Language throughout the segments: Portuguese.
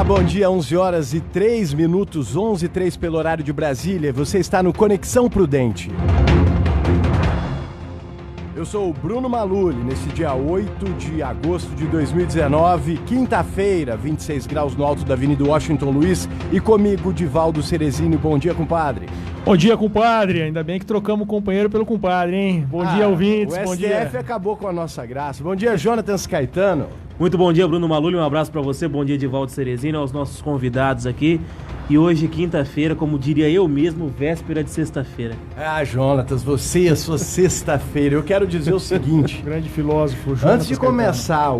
Olá, bom dia, 11 horas e 3 minutos, 11h03 pelo horário de Brasília. Você está no Conexão Prudente. Eu sou o Bruno Maluli, nesse dia 8 de agosto de 2019, quinta-feira, 26 graus no alto da Avenida Washington Luiz, e comigo, Divaldo Cerezini. Bom dia, compadre. Bom dia, compadre. Ainda bem que trocamos o companheiro pelo compadre, hein? Bom dia, ouvintes. O bom STF dia. acabou com a nossa graça. Bom dia, Jonatas Caetano. Muito bom dia, Bruno Maluli. Um abraço pra você. Bom dia, Divaldo Cerezini, aos nossos convidados aqui. E hoje, quinta-feira, como diria eu mesmo, véspera de sexta-feira. Ah, Jonatas, você e a sua sexta-feira. Eu quero dizer o seguinte. Grande filósofo, Jonatas. Antes de começar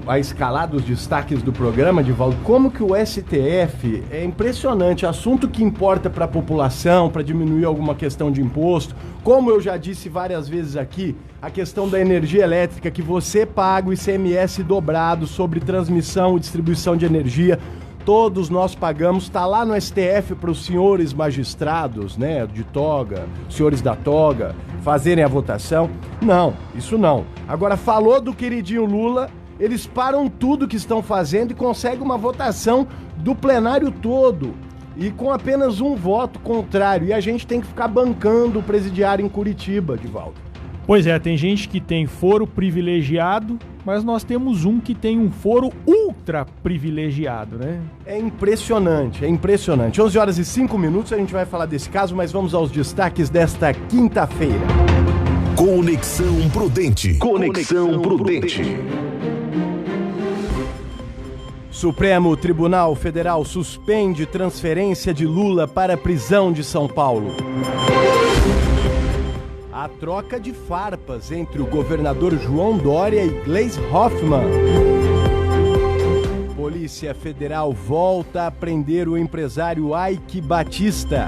a escalar dos destaques do programa, Divaldo, como que o STF é impressionante, assunto que importa para a população, para diminuir alguma questão de imposto, como eu já disse várias vezes aqui, a questão da energia elétrica, que você paga o ICMS dobrado sobre transmissão e distribuição de energia. Todos nós pagamos, está lá no STF para os senhores magistrados, né, de toga, senhores da toga, fazerem a votação. Não, isso não. Agora, falou do queridinho Lula, eles param tudo que estão fazendo e conseguem uma votação do plenário todo. E com apenas um voto contrário. E a gente tem que ficar bancando o presidiário em Curitiba, Divaldo. Pois é, tem gente que tem foro privilegiado, mas nós temos um que tem um foro ultra privilegiado, né? É impressionante, é impressionante. 11 horas e 5 minutos, a gente vai falar desse caso, mas vamos aos destaques desta quinta-feira. Conexão Prudente. Conexão Prudente. Supremo Tribunal Federal suspende transferência de Lula para a prisão de São Paulo. A troca de farpas entre o governador João Dória e Gleisi Hoffmann. Polícia Federal volta a prender o empresário Eike Batista.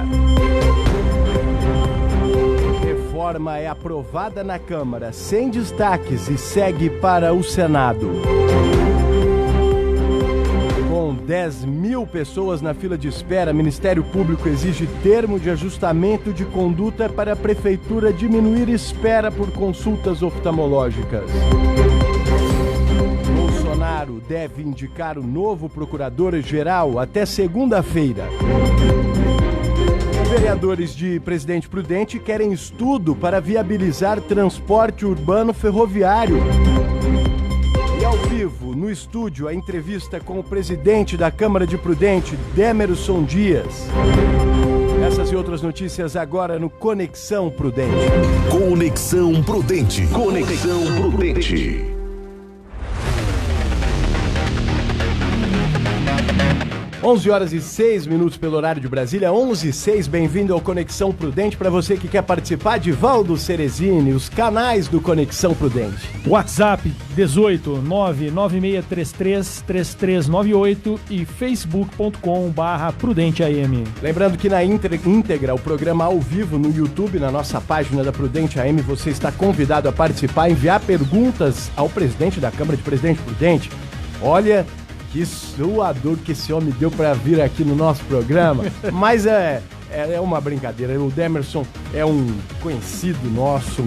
Reforma é aprovada na Câmara sem destaques e segue para o Senado. Com 10 mil pessoas na fila de espera, Ministério Público exige termo de ajustamento de conduta para a Prefeitura diminuir espera por consultas oftalmológicas. Bolsonaro deve indicar o novo procurador-geral até segunda-feira. Vereadores de Presidente Prudente querem estudo para viabilizar transporte urbano ferroviário. E ao vivo, no estúdio, a entrevista com o presidente da Câmara de Prudente, Demerson Dias. Essas e outras notícias agora no Conexão Prudente. Conexão Prudente. Conexão Prudente. Onze horas e 6 minutos pelo horário de Brasília, 11h06, bem-vindo ao Conexão Prudente. Para você que quer participar, Divaldo Cerezini, os canais do Conexão Prudente. WhatsApp 18 996333398 e facebook.com/PrudenteAM. Lembrando que na íntegra, o programa ao vivo no YouTube, na nossa página da Prudente AM, você está convidado a participar, enviar perguntas ao presidente da Câmara de Presidente Prudente. Olha... que suador que esse homem deu para vir aqui no nosso programa. Mas é uma brincadeira. O Demerson é um conhecido nosso,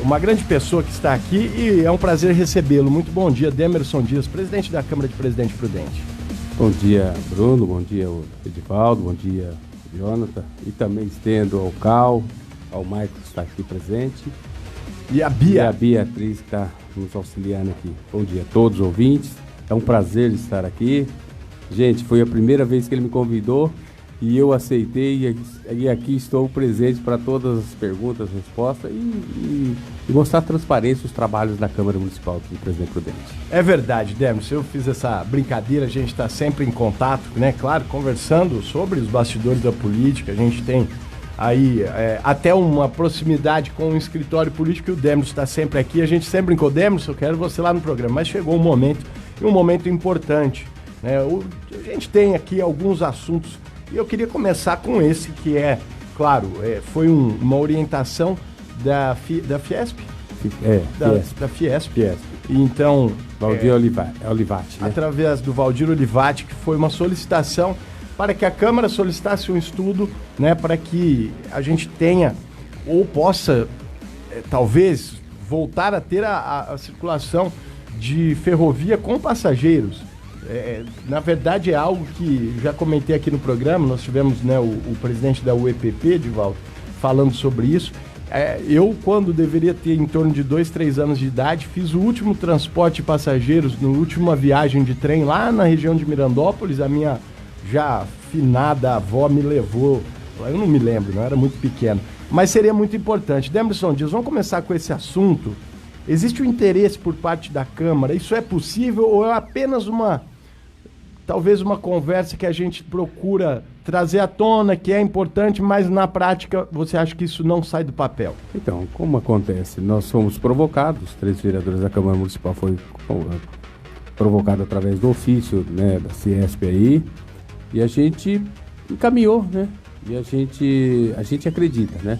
uma grande pessoa que está aqui e é um prazer recebê-lo. Muito bom dia, Demerson Dias, presidente da Câmara de Presidente Prudente. Bom dia, Bruno. Bom dia, Edivaldo. Bom dia, Jonathan. E também estendo ao Cal, ao Maicon que está aqui presente. E a Bia. E a Beatriz que está nos auxiliando aqui. Bom dia a todos os ouvintes. É um prazer estar aqui. Gente, foi a primeira vez que ele me convidou e eu aceitei e aqui estou presente para todas as perguntas, respostas e mostrar transparência os trabalhos da Câmara Municipal de Presidente Prudente. É verdade, Demerson. Eu fiz essa brincadeira, a gente está sempre em contato, né? Claro, conversando sobre os bastidores da política. A gente tem aí até uma proximidade com o escritório político e o Demerson está sempre aqui. A gente sempre brincou, Demerson, eu quero você lá no programa. Mas chegou um momento importante, né? A gente tem aqui alguns assuntos e eu queria começar com esse que foi uma orientação da Fiesp? Da Fiesp. Então, Valdir Olivati, né? Através do Valdir Olivati, que foi uma solicitação para que a Câmara solicitasse um estudo, né, para que a gente tenha ou possa, talvez, voltar a ter a circulação de ferrovia com passageiros. Na verdade é algo que já comentei aqui no programa, nós tivemos, né, o presidente da UEPP, Edivaldo, falando sobre isso. Eu, quando deveria ter em torno de 2, 3 anos de idade, fiz o último transporte de passageiros, na última viagem de trem lá na região de Mirandópolis. A minha já finada avó me levou, eu não me lembro, não era muito pequeno, mas seria muito importante. Demerson Dias, vamos começar com esse assunto. Existe um interesse por parte da Câmara? Isso é possível ou é apenas talvez uma conversa que a gente procura trazer à tona, que é importante, mas na prática você acha que isso não sai do papel? Então, como acontece? Nós fomos provocados, 3 vereadores da Câmara Municipal foi provocado através do ofício, né, da Ciesp aí, e a gente encaminhou, né? E a gente acredita, né,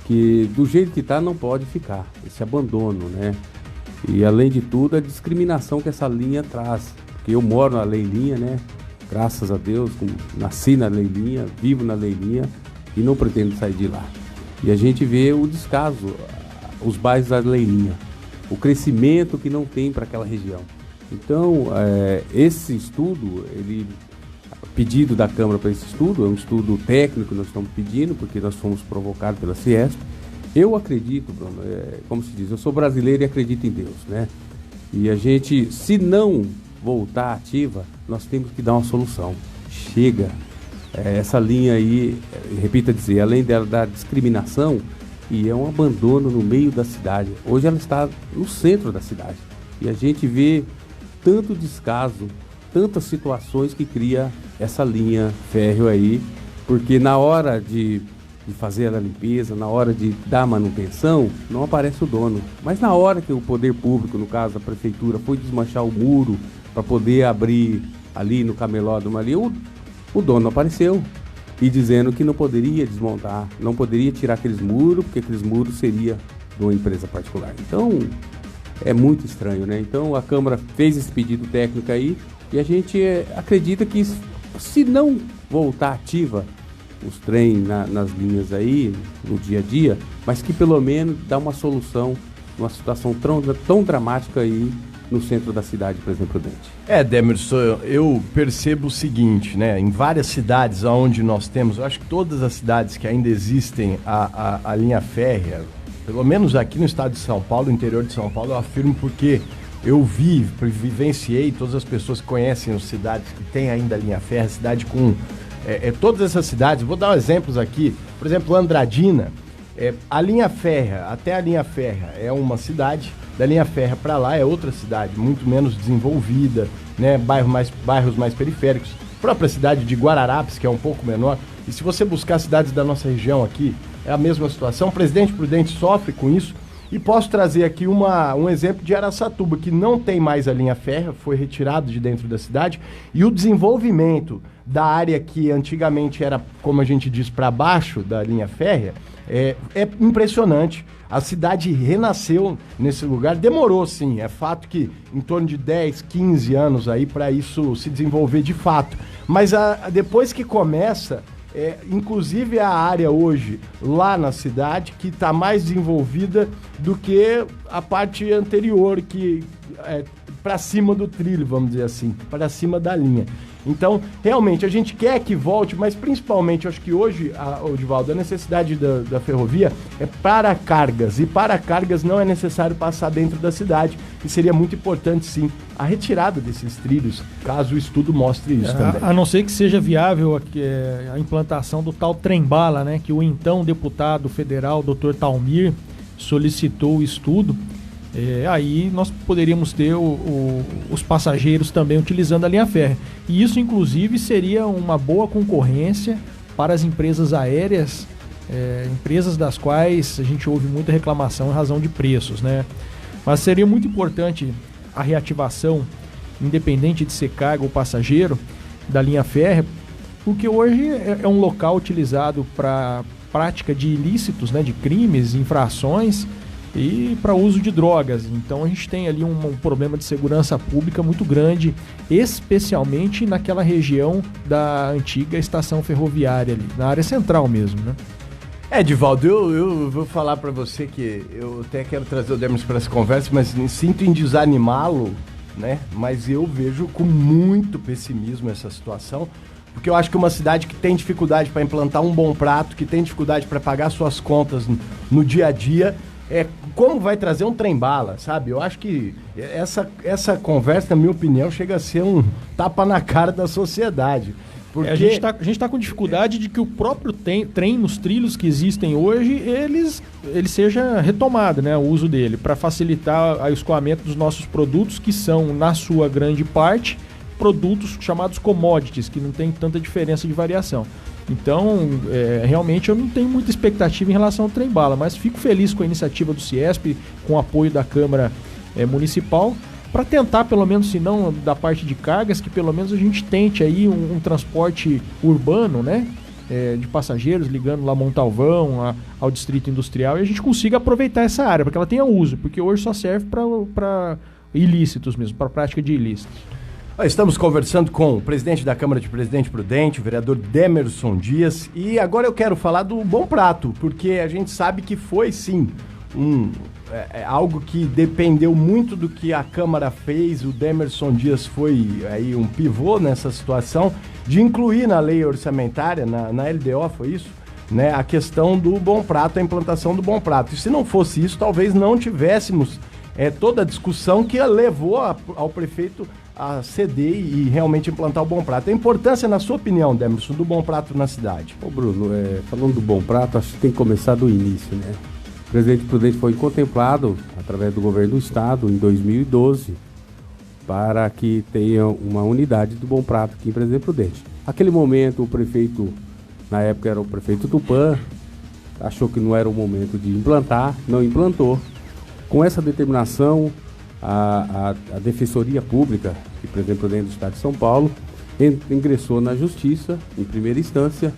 que do jeito que está não pode ficar, esse abandono, né? E além de tudo, a discriminação que essa linha traz. Porque eu moro na Leilinha, né? Graças a Deus, nasci na Leilinha, vivo na Leilinha e não pretendo sair de lá. E a gente vê o descaso, os bairros da Leilinha, o crescimento que não tem para aquela região. Então, esse estudo, pedido da Câmara para esse estudo, é um estudo técnico que nós estamos pedindo, porque nós fomos provocados pela Ciesp. Eu acredito, Bruno, como se diz, eu sou brasileiro e acredito em Deus, né? E a gente, se não voltar ativa, nós temos que dar uma solução. Chega. Essa linha aí, repito a dizer, além dela da discriminação, e é um abandono no meio da cidade. Hoje ela está no centro da cidade. E a gente vê tanto descaso, tantas situações que cria essa linha férrea aí, porque na hora de fazer a limpeza, na hora de dar manutenção, não aparece o dono. Mas na hora que o poder público, no caso a prefeitura, foi desmanchar o muro para poder abrir ali no camelódromo ali, o dono apareceu e dizendo que não poderia desmontar, não poderia tirar aqueles muros, porque aqueles muros seria de uma empresa particular. Então, é muito estranho, né? Então, a Câmara fez esse pedido técnico aí e a gente acredita que, se não voltar ativa os trens nas linhas aí, no dia a dia, mas que pelo menos dá uma solução numa situação tão dramática aí no centro da cidade, por exemplo, Prudente. Demerson, eu percebo o seguinte, né? Em várias cidades onde nós temos, eu acho que todas as cidades que ainda existem a linha férrea, pelo menos aqui no estado de São Paulo, no interior de São Paulo, eu afirmo porque eu vivenciei, todas as pessoas que conhecem as cidades que têm ainda a linha férrea, cidade com... todas essas cidades, vou dar exemplos aqui, por exemplo, Andradina, a linha férrea, até a linha férrea é uma cidade, da linha férrea para lá é outra cidade, muito menos desenvolvida, né? Bairros mais periféricos. A própria cidade de Guararapes, que é um pouco menor, e se você buscar cidades da nossa região aqui, é a mesma situação. Presidente Prudente sofre com isso. E posso trazer aqui um exemplo de Araçatuba, que não tem mais a linha férrea, foi retirado de dentro da cidade, e o desenvolvimento da área que antigamente era, como a gente diz, para baixo da linha férrea, é impressionante. A cidade renasceu nesse lugar, demorou sim, é fato que em torno de 10, 15 anos aí para isso se desenvolver de fato, mas depois que começa, inclusive a área hoje lá na cidade que está mais desenvolvida do que a parte anterior, que para cima do trilho, vamos dizer assim, para cima da linha. Então, realmente, a gente quer que volte, mas principalmente, eu acho que hoje, Edivaldo, a necessidade da ferrovia é para cargas, e para cargas não é necessário passar dentro da cidade, e seria muito importante, sim, a retirada desses trilhos, caso o estudo mostre isso também. A não ser que seja viável a implantação do tal trem-bala, né, que o então deputado federal, Dr. Talmir, solicitou o estudo. Aí nós poderíamos ter os passageiros também utilizando a linha férrea. E isso, inclusive, seria uma boa concorrência para as empresas aéreas, empresas das quais a gente ouve muita reclamação em razão de preços, né? Mas seria muito importante a reativação, independente de ser carga ou passageiro, da linha férrea, porque hoje é um local utilizado para prática de ilícitos, né, de crimes, infrações, e para uso de drogas. Então a gente tem ali um problema de segurança pública muito grande, especialmente naquela região da antiga estação ferroviária ali, na área central mesmo, né? Edivaldo, eu vou falar para você que eu até quero trazer o Demerson para essa conversa, mas sinto em desanimá-lo né? Mas eu vejo com muito pessimismo essa situação, porque eu acho que uma cidade que tem dificuldade para implantar um bom prato, que tem dificuldade para pagar suas contas no dia a dia, como vai trazer um trem-bala, sabe? Eu acho que essa conversa, na minha opinião, chega a ser um tapa na cara da sociedade. Porque... A gente tá com dificuldade de que o próprio trem nos trilhos que existem hoje, ele seja retomado, né, o uso dele, para facilitar o escoamento dos nossos produtos, que são, na sua grande parte, produtos chamados commodities, que não tem tanta diferença de variação. Então, realmente eu não tenho muita expectativa em relação ao trem-bala, mas fico feliz com a iniciativa do CIESP, com o apoio da Câmara Municipal, para tentar, pelo menos, se não da parte de cargas, que pelo menos a gente tente aí um transporte urbano, né, de passageiros, ligando lá Montalvão ao Distrito Industrial, e a gente consiga aproveitar essa área, para que ela tenha uso, porque hoje só serve para ilícitos mesmo, para prática de ilícitos. Estamos conversando com o presidente da Câmara de Presidente Prudente, o vereador Demerson Dias, e agora eu quero falar do Bom Prato, porque a gente sabe que foi sim algo que dependeu muito do que a Câmara fez. O Demerson Dias foi aí um pivô nessa situação de incluir na lei orçamentária, na LDO, foi isso? Né, a questão do Bom Prato, a implantação do Bom Prato. E se não fosse isso, talvez não tivéssemos toda a discussão que levou ao prefeito a ceder e realmente implantar o Bom Prato. A importância, na sua opinião, Demerson, do Bom Prato na cidade? Ô Bruno, falando do Bom Prato, acho que tem que começar do início, né? O Presidente Prudente foi contemplado, através do governo do estado, em 2012, para que tenha uma unidade do Bom Prato aqui em Presidente Prudente. Naquele momento, o prefeito, na época era o prefeito Tupã, achou que não era o momento de implantar, não implantou. Com essa determinação, a Defensoria Pública, que Presidente Prudente do Estado de São Paulo, ingressou na Justiça, em primeira instância,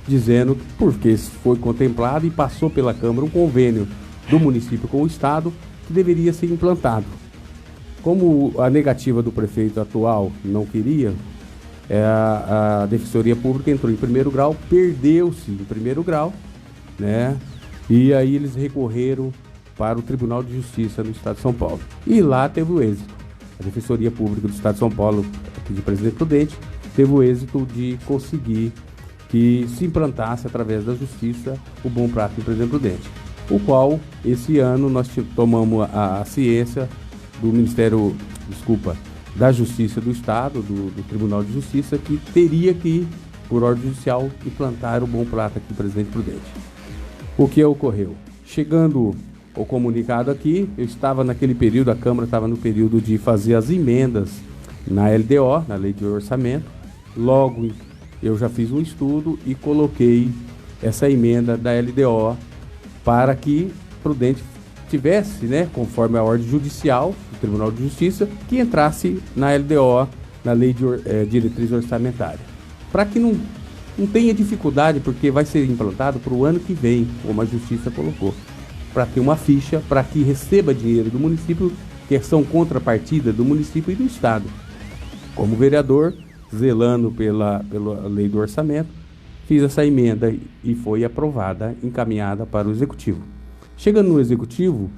dizendo que, porque foi contemplado e passou pela Câmara um convênio do município com o Estado, que deveria ser implantado. Como a negativa do prefeito atual não queria, a Defensoria Pública entrou em primeiro grau, perdeu-se em primeiro grau, né? E aí eles recorreram para o Tribunal de Justiça no Estado de São Paulo. E lá teve o êxito. A Defensoria Pública do Estado de São Paulo, aqui de Presidente Prudente, teve o êxito de conseguir que se implantasse através da Justiça o Bom Prato em Presidente Prudente, o qual esse ano nós tomamos a ciência do da Justiça do Estado, do Tribunal de Justiça, que teria que, por ordem judicial, implantar o Bom Prato aqui em Presidente Prudente. O que ocorreu? Chegando o comunicado aqui, eu estava naquele período, a Câmara estava no período de fazer as emendas na LDO, na Lei de Orçamento. Logo, eu já fiz um estudo e coloquei essa emenda da LDO para que Prudente tivesse, né, conforme a ordem judicial do Tribunal de Justiça, que entrasse na LDO, na Lei de Diretriz Orçamentária. Para que não tenha dificuldade, porque vai ser implantado para o ano que vem, como a Justiça colocou, para ter uma ficha, para que receba dinheiro do município, que são contrapartida do município e do Estado. Como vereador, zelando pela lei do orçamento, fiz essa emenda e foi aprovada, encaminhada para o Executivo. Chegando no Executivo,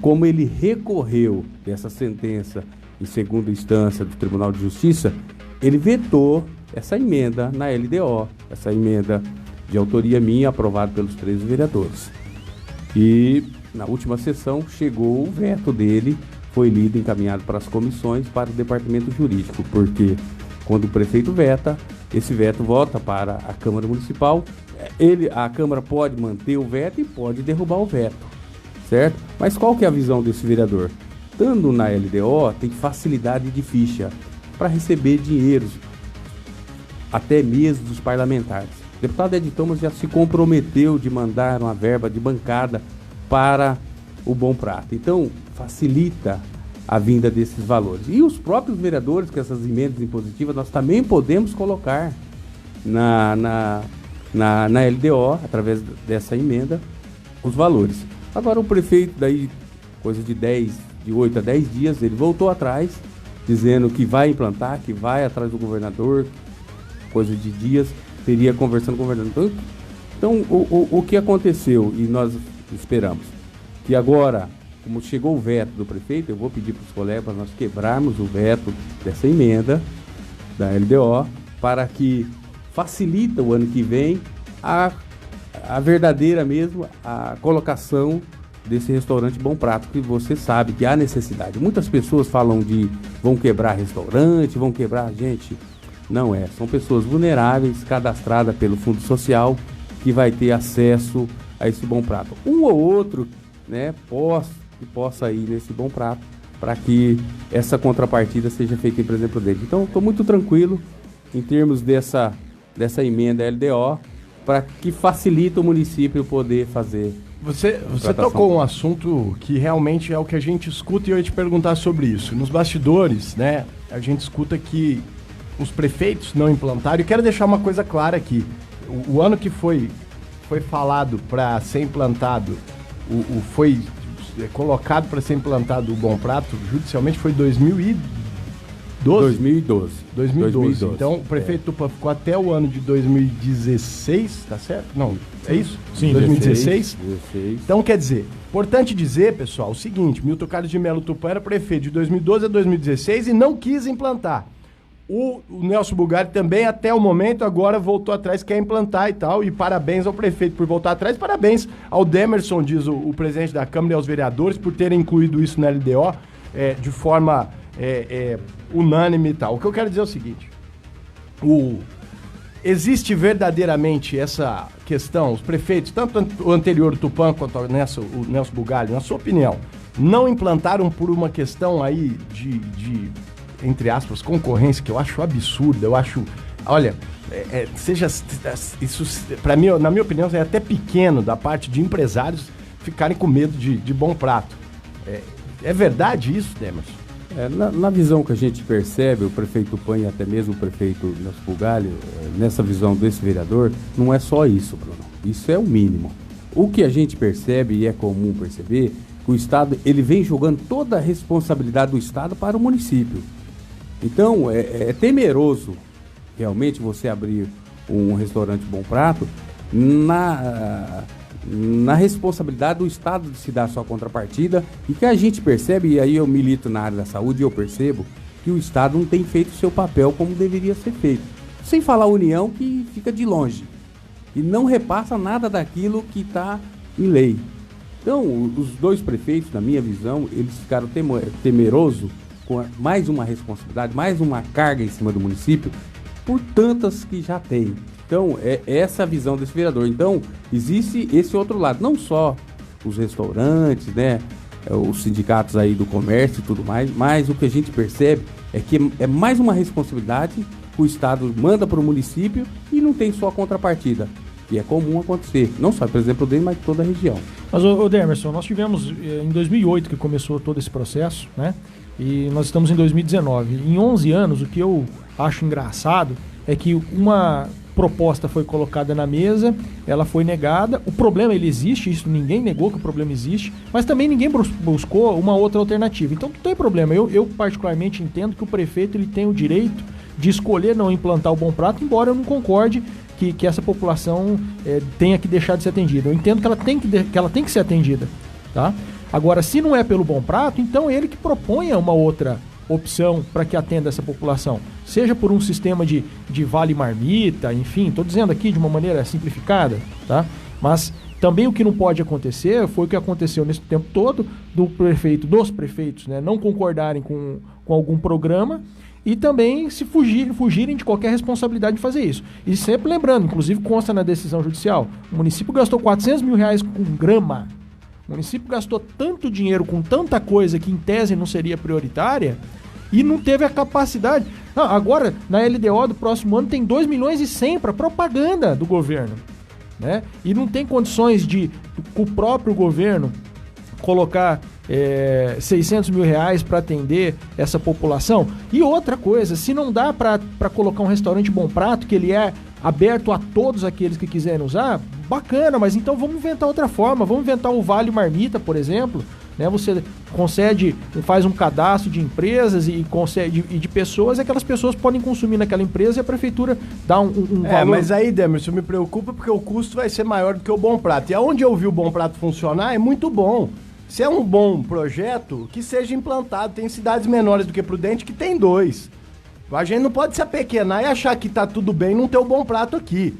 como ele recorreu dessa sentença em segunda instância do Tribunal de Justiça, ele vetou essa emenda na LDO, essa emenda de autoria minha, aprovada pelos 13 vereadores. E na última sessão chegou o veto dele, foi lido e encaminhado para as comissões, para o departamento jurídico, porque quando o prefeito veta, esse veto volta para a Câmara Municipal. A Câmara pode manter o veto e pode derrubar o veto, certo? Mas qual que é a visão desse vereador? Estando na LDO, tem facilidade de ficha para receber dinheiros, até mesmo dos parlamentares. O deputado Ed Thomas já se comprometeu de mandar uma verba de bancada para o Bom Prato. Então, facilita a vinda desses valores. E os próprios vereadores, com essas emendas impositivas, nós também podemos colocar na LDO, através dessa emenda, os valores. Agora o prefeito, daí, coisa de 8 a 10 dias, ele voltou atrás, dizendo que vai implantar, que vai atrás do governador, coisa de dias, teria conversando com o governador. Então o que aconteceu, e nós esperamos, que agora como chegou o veto do prefeito, eu vou pedir para os colegas para nós quebrarmos o veto dessa emenda da LDO, para que facilita o ano que vem a verdadeira mesmo, a colocação desse restaurante Bom Prato, que você sabe que há necessidade. Muitas pessoas falam vão quebrar restaurante, vão quebrar gente. Não é, são pessoas vulneráveis, cadastradas pelo Fundo Social, que vai ter acesso a esse Bom Prato. Um ou outro, né, que possa ir nesse Bom Prato, para que essa contrapartida seja feita em presença dele. Então, estou muito tranquilo em termos dessa emenda LDO, para que facilite o município poder fazer. Você tocou um assunto que realmente é o que a gente escuta, e eu ia te perguntar sobre isso. Nos bastidores, né, a gente escuta que os prefeitos não implantaram, e quero deixar uma coisa clara aqui. O ano que foi falado para ser implantado, foi colocado para ser implantado o Bom Prato, judicialmente, foi 2012. Então, o prefeito Tupã ficou até o ano de 2016, tá certo? Não, é isso? Sim, 2016. 16. Então, quer dizer, importante dizer, pessoal, o seguinte: Milton Carlos de Melo Tupã era prefeito de 2012 a 2016 e não quis implantar. O Nelson Bulgari também, até o momento, agora voltou atrás, quer implantar e tal, e parabéns ao prefeito por voltar atrás, parabéns ao Demerson, diz o presidente da Câmara, e aos vereadores, por terem incluído isso na LDO de forma unânime e tal. O que eu quero dizer é o seguinte: existe verdadeiramente essa questão, os prefeitos, tanto o anterior Tupã quanto o Nelson Bulgari, na sua opinião, não implantaram por uma questão aí de entre aspas, concorrência, que eu acho absurda, eu acho, olha, isso, para mim, na minha opinião, é até pequeno da parte de empresários ficarem com medo de Bom Prato. É verdade isso, Demerson? Na visão que a gente percebe, o prefeito Tupã e até mesmo o prefeito Nelson Bulgari, nessa visão desse vereador, não é só isso, Bruno. Isso é o mínimo. O que a gente percebe, e é comum perceber, que o Estado ele vem jogando toda a responsabilidade do Estado para o município. Então, é temeroso realmente você abrir um restaurante Bom Prato na responsabilidade do Estado de se dar sua contrapartida, e que a gente percebe, e aí eu milito na área da saúde, e eu percebo que o Estado não tem feito o seu papel como deveria ser feito. Sem falar a União, que fica de longe e não repassa nada daquilo que está em lei. Então, os dois prefeitos, na minha visão, eles ficaram temerosos com mais uma responsabilidade, mais uma carga em cima do município, por tantas que já tem. Então, é essa a visão desse vereador. Então, existe esse outro lado, não só os restaurantes, né, os sindicatos aí do comércio e tudo mais, mas o que a gente percebe é que é mais uma responsabilidade que o Estado manda para o município e não tem só a contrapartida, que é comum acontecer, não só, por exemplo, dele, mas de toda a região. Mas, ô Demerson, nós tivemos em 2008 que começou todo esse processo, né? E nós estamos em 2019. Em 11 anos, o que eu acho engraçado é que uma proposta foi colocada na mesa, ela foi negada. O problema, ele existe, isso ninguém negou que o problema existe, mas também ninguém buscou uma outra alternativa. Então não tem problema. Eu particularmente entendo que o prefeito ele tem o direito de escolher não implantar o Bom Prato, embora eu não concorde que essa população tenha que deixar de ser atendida. Eu entendo que ela tem que ser atendida, tá? Agora, se não é pelo Bom Prato, então ele que proponha uma outra opção para que atenda essa população. Seja por um sistema de vale marmita, enfim, estou dizendo aqui de uma maneira simplificada, tá? Mas também o que não pode acontecer foi o que aconteceu nesse tempo todo dos prefeitos, né, não concordarem com algum programa e também se fugirem de qualquer responsabilidade de fazer isso. E sempre lembrando, inclusive consta na decisão judicial, o município gastou R$400 mil com grama. O município gastou tanto dinheiro com tanta coisa que em tese não seria prioritária e não teve a capacidade. Agora, na LDO do próximo ano tem 2,1 milhões para propaganda do governo, né? E não tem condições de o próprio governo colocar R$600 mil para atender essa população. E outra coisa, se não dá para colocar um restaurante Bom Prato, que ele é aberto a todos aqueles que quiserem usar, bacana, mas então vamos inventar outra forma, vamos inventar o Vale Marmita, por exemplo, né? Você faz um cadastro de empresas e de pessoas, e aquelas pessoas podem consumir naquela empresa e a prefeitura dá um valor. Mas aí, Demerson, me preocupa porque o custo vai ser maior do que o Bom Prato. E aonde eu vi o Bom Prato funcionar é muito bom. Se é um bom projeto, que seja implantado. Tem cidades menores do que Prudente que tem 2. A gente não pode se apequenar e achar que tá tudo bem não ter o bom prato aqui.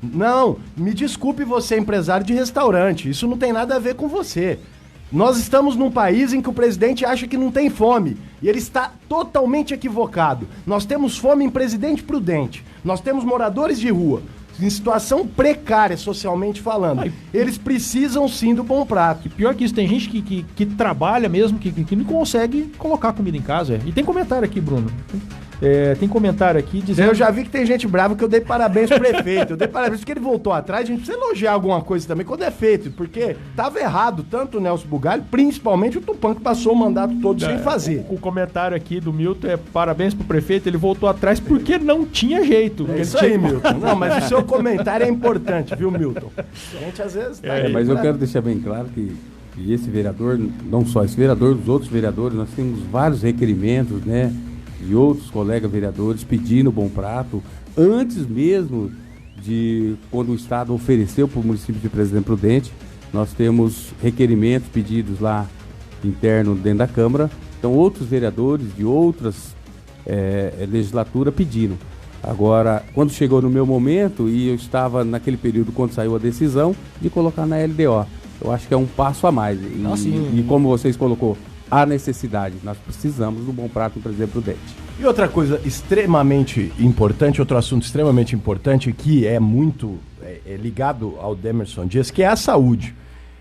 Não, me desculpe você, empresário de restaurante, isso não tem nada a ver com você. Nós estamos num país em que o presidente acha que não tem fome, e ele está totalmente equivocado. Nós temos fome em Presidente Prudente, nós temos moradores de rua, em situação precária socialmente falando. Eles precisam sim do bom prato. E pior que isso, tem gente que trabalha mesmo, que não consegue colocar comida em casa. E tem comentário aqui, Bruno. Tem comentário aqui dizendo... Eu já vi que tem gente brava que eu dei parabéns pro prefeito. Eu dei parabéns porque ele voltou atrás. A gente precisa elogiar alguma coisa também quando é feito. Porque tava errado tanto o Nelson Bugalho, principalmente o Tupã, que passou o mandato todo sem fazer. O comentário aqui do Milton é parabéns pro prefeito. Ele voltou atrás porque não tinha jeito. É isso aí, Milton. Não, mas o seu comentário é importante, viu, Milton? A gente às vezes... Mas eu quero deixar bem claro que esse vereador, não só esse vereador, os outros vereadores, nós temos vários requerimentos, né? E outros colegas vereadores pedindo bom prato, antes mesmo de quando o Estado ofereceu para o município de Presidente Prudente, nós temos requerimentos, pedidos lá interno dentro da Câmara, então outros vereadores de outras legislaturas pediram. Agora, quando chegou no meu momento, e eu estava naquele período quando saiu a decisão, de colocar na LDO, eu acho que é um passo a mais. E como vocês colocou, a necessidade. Nós precisamos do bom prato do Presidente Prudente. E outra coisa extremamente importante, outro assunto extremamente importante que é muito ligado ao Demerson Dias, que é a saúde.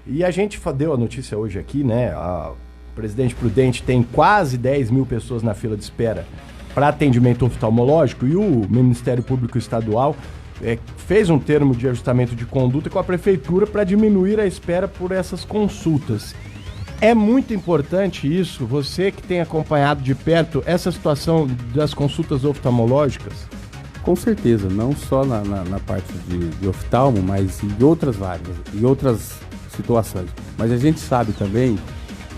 E a gente deu a notícia hoje aqui, né? O Presidente Prudente tem quase 10 mil pessoas na fila de espera para atendimento oftalmológico e o Ministério Público Estadual fez um termo de ajustamento de conduta com a Prefeitura para diminuir a espera por essas consultas. É muito importante isso, você que tem acompanhado de perto essa situação das consultas oftalmológicas? Com certeza, não só na parte de oftalmo, mas em outras várias, em outras situações. Mas a gente sabe também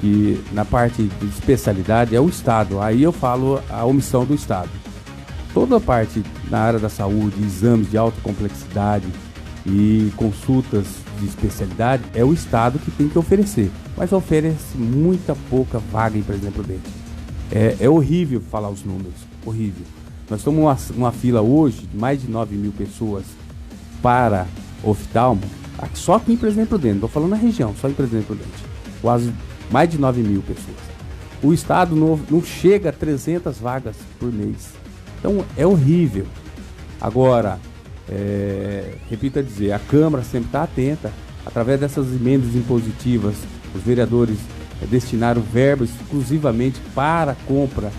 que na parte de especialidade é o Estado, aí eu falo a omissão do Estado. Toda a parte na área da saúde, exames de alta complexidade e consultas de especialidade, é o Estado que tem que oferecer. Mas oferece muita pouca vaga em Presidente Prudente. É horrível falar os números, horrível. Nós estamos numa fila hoje de mais de 9 mil pessoas para oftalmo, só aqui em Presidente Prudente, não estou falando na região, só em Presidente Prudente. Quase mais de 9 mil pessoas. O Estado não chega a 300 vagas por mês. Então é horrível. Agora, repito a dizer, a Câmara sempre está atenta, através dessas emendas impositivas, os vereadores destinaram verbas exclusivamente para a compra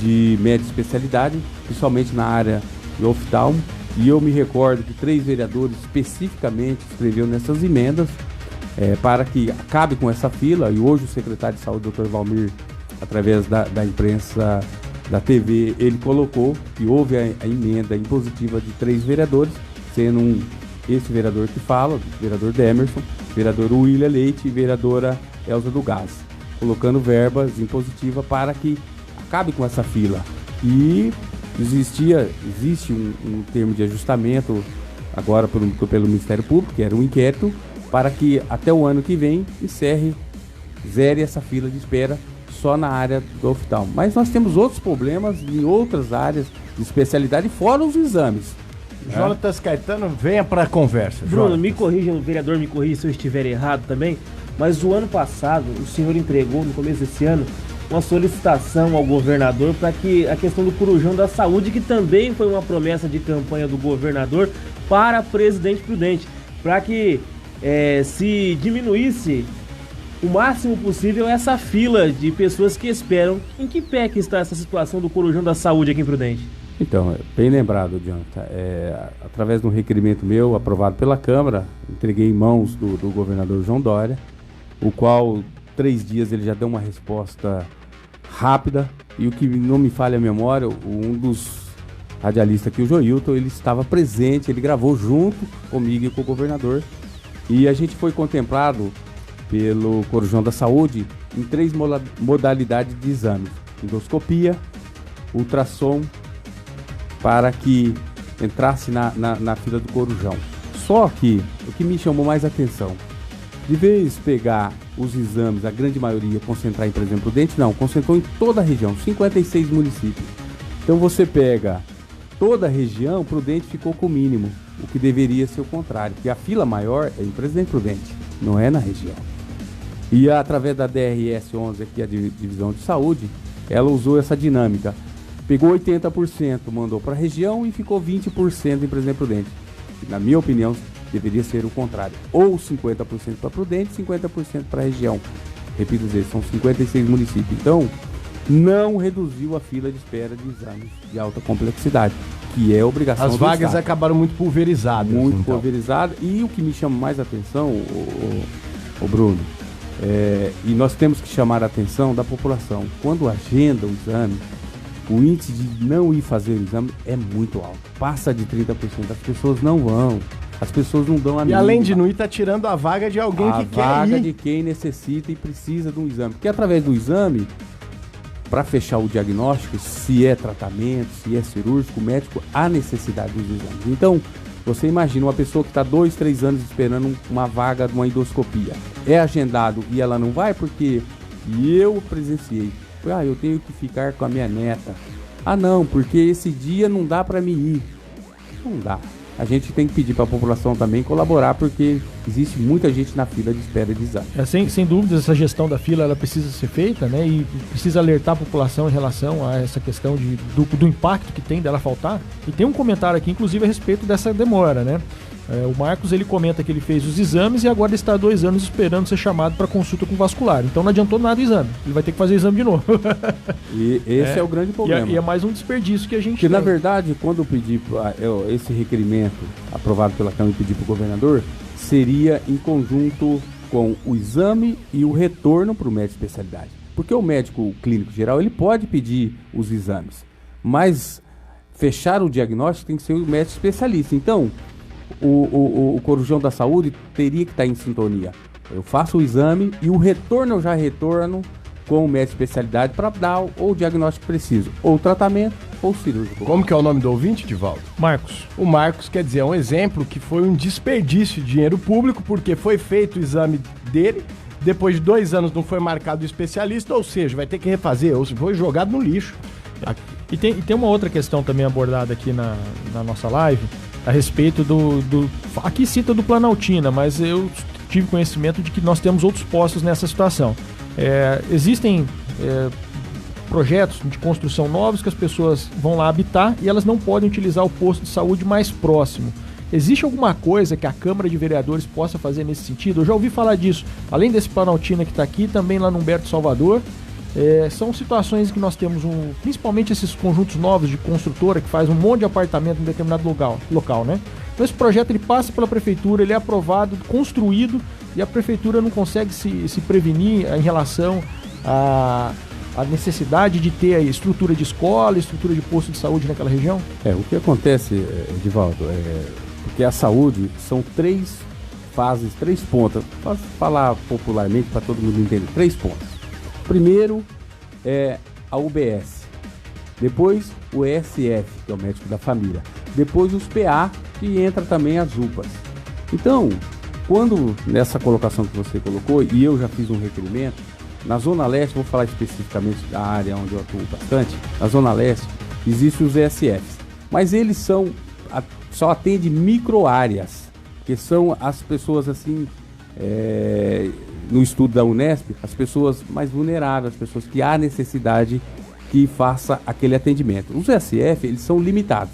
de média especialidade, principalmente na área de oftalmo, e eu me recordo que 3 vereadores especificamente escreveram nessas emendas para que acabe com essa fila, e hoje o secretário de saúde, Dr. Valmir, através da imprensa da TV, ele colocou que houve a emenda impositiva de 3 vereadores, sendo esse vereador que fala, o vereador Demerson, vereador William Leite e vereadora Elza do Gás, colocando verbas impositivas para que acabe com essa fila. E existe um termo de ajustamento agora pelo Ministério Público, que era um inquérito, para que até o ano que vem zere essa fila de espera só na área do oftalmo. Mas nós temos outros problemas em outras áreas de especialidade, fora os exames. Jonatas Caetano, venha para a conversa. Bruno, Jonatas. me corrija, o vereador me corrija se eu estiver errado também, mas o ano passado o senhor entregou, no começo desse ano, uma solicitação ao governador para que a questão do Corujão da Saúde, que também foi uma promessa de campanha do governador para Presidente Prudente, para que se diminuísse o máximo possível essa fila de pessoas que esperam. Em que pé que está essa situação do Corujão da Saúde aqui em Prudente? Então, bem lembrado, Jonathan. Através de um requerimento meu, aprovado pela Câmara, entreguei em mãos do governador João Dória, o qual, 3 dias, ele já deu uma resposta rápida, e o que não me falha a memória, um dos radialistas aqui, o Joilton, ele estava presente, ele gravou junto comigo e com o governador, e a gente foi contemplado pelo Corujão da Saúde em 3 modalidades de exames: endoscopia, ultrassom, para que entrasse na fila do Corujão. Só que o que me chamou mais atenção, De vez pegar os exames, a grande maioria, concentrar em Presidente Prudente, não, concentrou em toda a região, 56 municípios. Então você pega toda a região, Prudente ficou com o mínimo, o que deveria ser o contrário, porque a fila maior é em Presidente Prudente, não é na região. E através da DRS-11, aqui a Divisão de Saúde, ela usou essa dinâmica. Pegou 80%, mandou para a região e ficou 20% em Presidente Prudente. Na minha opinião, deveria ser o contrário. Ou 50% para Prudente, 50% para a região. Repito dizer, são 56 municípios. Então, não reduziu a fila de espera de exames de alta complexidade, que é obrigação do As vagas Estado. acabaram muito pulverizadas. Muito então. pulverizada. E o que me chama mais atenção, o Bruno, e nós temos que chamar a atenção da população. Quando agenda o exame, o índice de não ir fazer o exame é muito alto. Passa de 30%. As pessoas não vão. As pessoas não dão a E mínima. além de não ir, tá tirando a vaga de alguém que quer A vaga ir. de quem necessita e precisa de um exame. Porque através do exame, para fechar o diagnóstico, se é tratamento, se é cirúrgico, o médico, há necessidade dos exames. Então, você imagina uma pessoa que está 2, 3 anos esperando uma vaga de uma endoscopia. É agendado e ela não vai porque eu presenciei. Eu tenho que ficar com a minha neta. Não, porque esse dia não dá para me ir. Não dá. A gente tem que pedir para a população também colaborar, porque existe muita gente na fila de espera de exame. Sem dúvidas, essa gestão da fila ela precisa ser feita, né? E precisa alertar a população em relação a essa questão do impacto que tem dela faltar. E tem um comentário aqui, inclusive, a respeito dessa demora, né? O Marcos, ele comenta que ele fez os exames e agora está há 2 anos esperando ser chamado para consulta com vascular. Então não adiantou nada o exame. Ele vai ter que fazer o exame de novo. E esse é o grande problema. E é mais um desperdício que a gente Porque, tem. na verdade, quando eu pedi esse requerimento aprovado pela Câmara e pedi para o governador, seria em conjunto com o exame e o retorno para o médico de especialidade. Porque o médico clínico geral, ele pode pedir os exames, mas fechar o diagnóstico tem que ser o médico especialista. Então, o Corujão da Saúde teria que estar em sintonia. Eu faço o exame e o retorno eu já retorno com o médico de especialidade para dar o diagnóstico preciso, ou tratamento ou cirúrgico. Como que é o nome do ouvinte, Divaldo? Marcos. O Marcos, quer dizer, é um exemplo que foi um desperdício de dinheiro público, porque foi feito o exame dele, depois de 2 anos não foi marcado o especialista, ou seja, vai ter que refazer, ou se foi jogado no lixo. E tem uma outra questão também abordada aqui na nossa live, a respeito aqui cita do Planaltina, mas eu tive conhecimento de que nós temos outros postos nessa situação. Existem projetos de construção novos que as pessoas vão lá habitar e elas não podem utilizar o posto de saúde mais próximo. Existe alguma coisa que a Câmara de Vereadores possa fazer nesse sentido? Eu já ouvi falar disso, além desse Planaltina que está aqui, também lá no Humberto Salvador. São situações que nós temos, principalmente esses conjuntos novos de construtora que faz um monte de apartamento em determinado local, né? Então esse projeto ele passa pela prefeitura, ele é aprovado, construído, e a prefeitura não consegue se prevenir em relação à necessidade de ter a estrutura de escola, estrutura de posto de saúde naquela região? O que acontece, Edivaldo, porque a saúde são 3 fases, 3 pontas. Posso falar popularmente para todo mundo entender, 3 pontos. Primeiro é a UBS, depois o ESF, que é o médico da família, depois os PA, e entra também as UPAs. Então, quando nessa colocação que você colocou, e eu já fiz um requerimento, na Zona Leste, vou falar especificamente da área onde eu atuo bastante, na Zona Leste existem os ESFs, mas eles só atendem micro-áreas, que são as pessoas assim... no estudo da Unesp, as pessoas mais vulneráveis, as pessoas que há necessidade que faça aquele atendimento. Os SF, eles são limitados.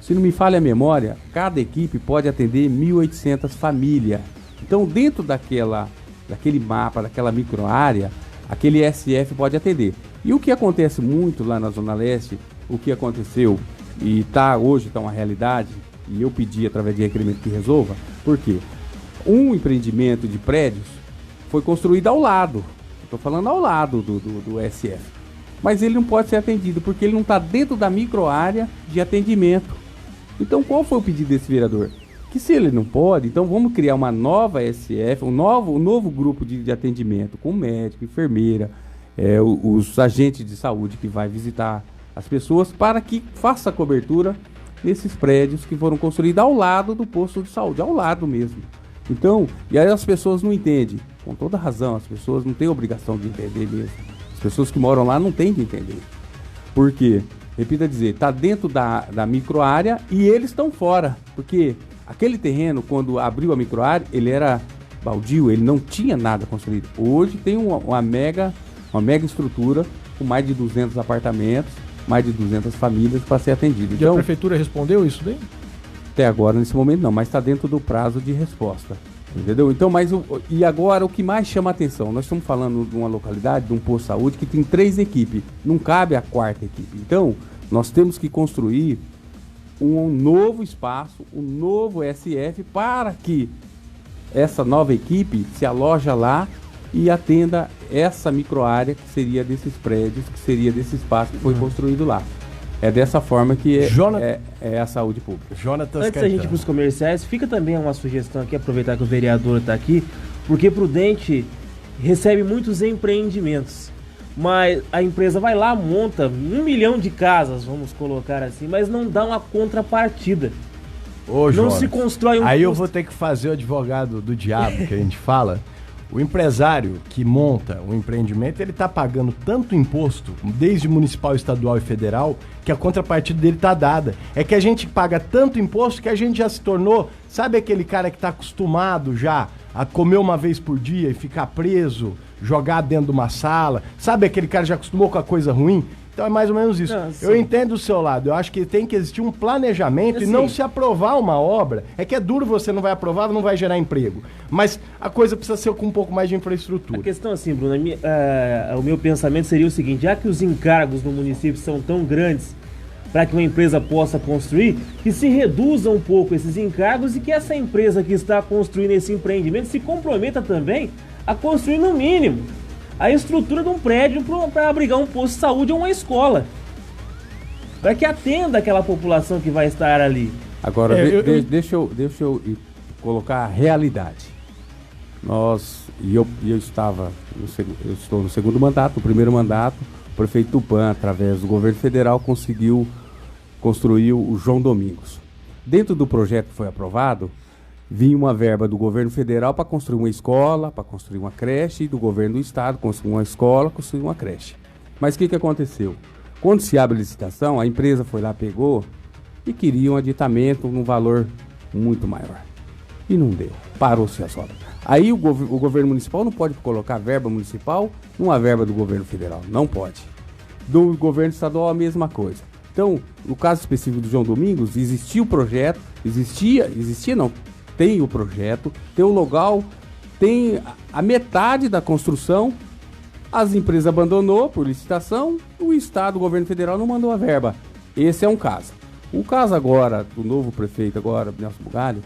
Se não me falha a memória, cada equipe pode atender 1.800 famílias. Então, dentro daquele mapa, daquela microárea, aquele SF pode atender. E o que acontece muito lá na Zona Leste, o que aconteceu e hoje está uma realidade, e eu pedi através de requerimento que resolva, por quê? Um empreendimento de prédios foi construído ao lado, estou falando ao lado do SF, mas ele não pode ser atendido, porque ele não está dentro da microárea de atendimento. Então qual foi o pedido desse vereador? Que se ele não pode, então vamos criar uma nova SF, um novo grupo de atendimento, com médico, enfermeira, os agentes de saúde que vai visitar as pessoas, para que faça a cobertura nesses prédios que foram construídos ao lado do posto de saúde, ao lado mesmo. Então, e aí as pessoas não entendem, com toda razão, as pessoas não têm obrigação de entender mesmo. As pessoas que moram lá não têm de entender. Por quê? Repito a dizer, está dentro da microárea e eles estão fora. Porque aquele terreno, quando abriu a microárea, ele era baldio, ele não tinha nada construído. Hoje tem uma mega estrutura com mais de 200 apartamentos, mais de 200 famílias para ser atendido. E a prefeitura respondeu isso daí? Até agora, nesse momento não, mas está dentro do prazo de resposta. Entendeu? Então, e agora o que mais chama a atenção? Nós estamos falando de uma localidade, de um posto de saúde que tem 3 equipes, não cabe a 4ª equipe. Então, nós temos que construir um novo espaço, um novo SF para que essa nova equipe se aloja lá e atenda essa microárea que seria desses prédios, que seria desse espaço que foi construído lá. É dessa forma que é a saúde pública. Jonatas Antes da gente ir para os comerciais, fica também uma sugestão aqui, aproveitar que o vereador está aqui, porque Prudente recebe muitos empreendimentos, mas a empresa vai lá, monta 1 milhão de casas, vamos colocar assim, mas não dá uma contrapartida. Ô, não Jonas, se constrói um aí custo. eu vou ter que fazer o advogado do diabo que a gente fala. O empresário que monta um empreendimento, ele está pagando tanto imposto, desde municipal, estadual e federal, que a contrapartida dele está dada. É que a gente paga tanto imposto que a gente já se tornou, sabe aquele cara que está acostumado já a comer uma vez por dia e ficar preso, jogado dentro de uma sala? Sabe aquele cara que já acostumou com a coisa ruim? Então é mais ou menos isso. Eu entendo o seu lado. Eu acho que tem que existir um planejamento e não se aprovar uma obra. É que é duro, você não vai aprovar, não vai gerar emprego. Mas a coisa precisa ser com um pouco mais de infraestrutura. A questão assim, Bruno, o meu pensamento seria o seguinte: já que os encargos no município são tão grandes para que uma empresa possa construir, que se reduzam um pouco esses encargos e que essa empresa que está construindo esse empreendimento se comprometa também a construir no mínimo a estrutura de um prédio para abrigar um posto de saúde ou uma escola, para que atenda aquela população que vai estar ali. Agora, deixa eu colocar a realidade. Eu estou no segundo mandato, no primeiro mandato, o prefeito Tupã, através do governo federal, conseguiu construir o João Domingos. Dentro do projeto que foi aprovado, vinha uma verba do governo federal para construir uma escola, para construir uma creche, e do governo do estado construir uma escola, construir uma creche. Mas o que aconteceu? Quando se abre a licitação, a empresa foi lá, pegou e queria um aditamento num valor muito maior. E não deu. Parou-se as obras. Aí o governo municipal não pode colocar verba municipal numa verba do governo federal. Não pode. Do governo estadual a mesma coisa. Então, no caso específico do João Domingos, existia o projeto, tem o projeto, tem o local, tem a metade da construção, as empresas abandonou por licitação, o estado, o governo federal não mandou a verba. Esse é um caso. O caso agora do novo prefeito agora, Nelson Bugalho,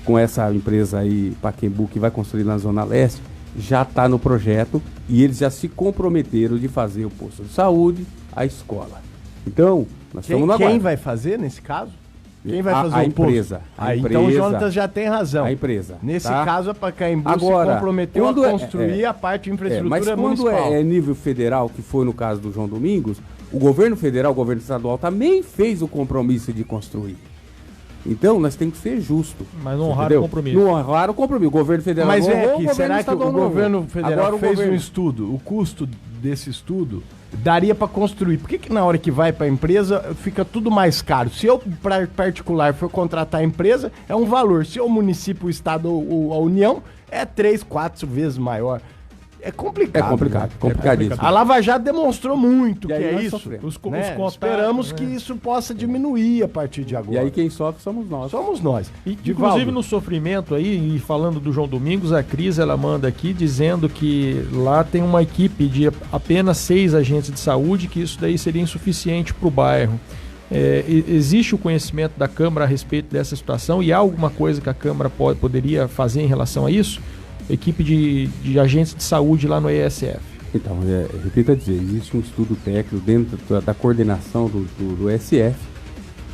com essa empresa aí, Pacaembu, que vai construir na Zona Leste, já está no projeto e eles já se comprometeram de fazer o posto de saúde, a escola. Então, nós estamos no aguardo. Quem vai fazer nesse caso? Quem vai fazer a o empresa, posto? Então o Jonatas já tem razão. A empresa. Nesse tá? caso, a Pacaembu agora, se comprometeu a construir a parte de infraestrutura mas quando municipal. é nível federal, que foi no caso do João Domingos, o governo federal, o governo estadual também fez o compromisso de construir. Então, nós temos que ser justos. Mas não honraram o compromisso. Não honraram o compromisso. O governo federal Mas honrou, será que o governo federal fez um estudo? O custo desse estudo daria para construir. Por que na hora que vai para a empresa fica tudo mais caro? Se eu, para particular, for contratar a empresa, é um valor. Se o município, o estado ou a União, é 3, 4 vezes maior. É complicado. É complicado, né? complicadíssimo. A Lava Jato demonstrou muito que é isso. Esperamos que isso possa diminuir a partir de agora. E aí quem sofre somos nós. Somos nós. Inclusive no sofrimento aí, e falando do João Domingos, a Cris, ela manda aqui dizendo que lá tem uma equipe de apenas 6 agentes de saúde, que isso daí seria insuficiente para o bairro. Existe o conhecimento da Câmara a respeito dessa situação e há alguma coisa que a Câmara poderia fazer em relação a isso? Equipe de agentes de saúde lá no ESF. Então, repito a dizer, existe um estudo técnico dentro da coordenação do ESF,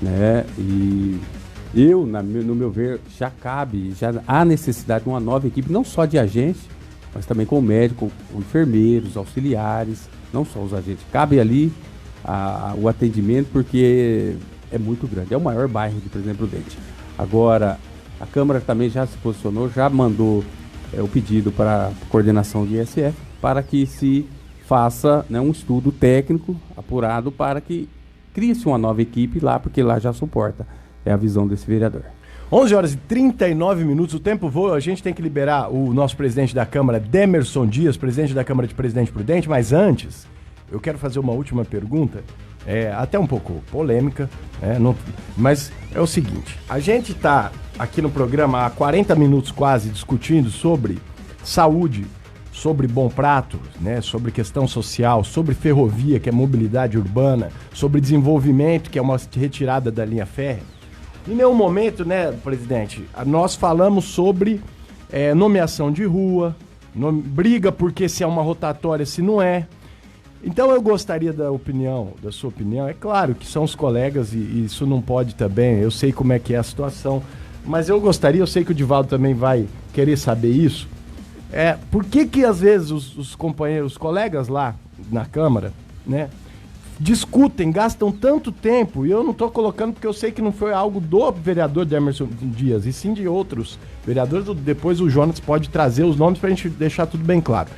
né? E no meu ver, já há necessidade de uma nova equipe, não só de agentes, mas também com médico, com enfermeiros, auxiliares, não só os agentes. Cabe ali o atendimento porque é muito grande, é o maior bairro de Presidente Prudente. Agora, A Câmara também já se posicionou, já mandou o pedido para a coordenação de ISF para que se faça, né, um estudo técnico apurado para que crie-se uma nova equipe lá, porque lá já suporta. É a visão desse vereador. 11 horas e 39 minutos, o tempo voa, a gente tem que liberar o nosso presidente da Câmara, Demerson Dias, presidente da Câmara de Presidente Prudente, mas antes, eu quero fazer uma última pergunta, até um pouco polêmica, mas é o seguinte, a gente está aqui no programa há 40 minutos quase discutindo sobre saúde, sobre Bom Prato, né, sobre questão social, sobre ferrovia, que é mobilidade urbana, sobre desenvolvimento, que é uma retirada da linha férrea. Em nenhum momento, né, presidente, nós falamos sobre nomeação de rua, briga porque se é uma rotatória, se não é. Então eu gostaria da sua opinião. É claro que são os colegas e isso não pode também, eu sei como é que é a situação, mas eu sei que o Divaldo também vai querer saber isso. Por que às vezes os companheiros, os colegas lá na Câmara, né, discutem, gastam tanto tempo, e eu não estou colocando porque eu sei que não foi algo do vereador Demerson Dias, e sim de outros vereadores, depois o Jonas pode trazer os nomes para a gente deixar tudo bem claro.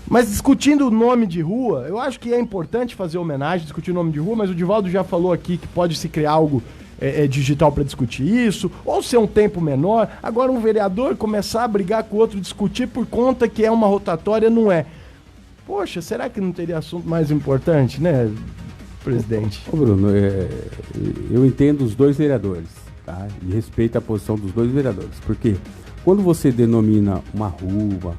Mas discutindo o nome de rua, eu acho que é importante fazer homenagem, discutir o nome de rua, mas o Divaldo já falou aqui que pode se criar algo digital para discutir isso, ou ser um tempo menor. Agora um vereador começar a brigar com o outro, discutir por conta que é uma rotatória, não é. Poxa, será que não teria assunto mais importante, né, presidente? Ô Bruno, eu entendo os dois vereadores, tá? E respeito a posição dos dois vereadores, porque quando você denomina uma rua,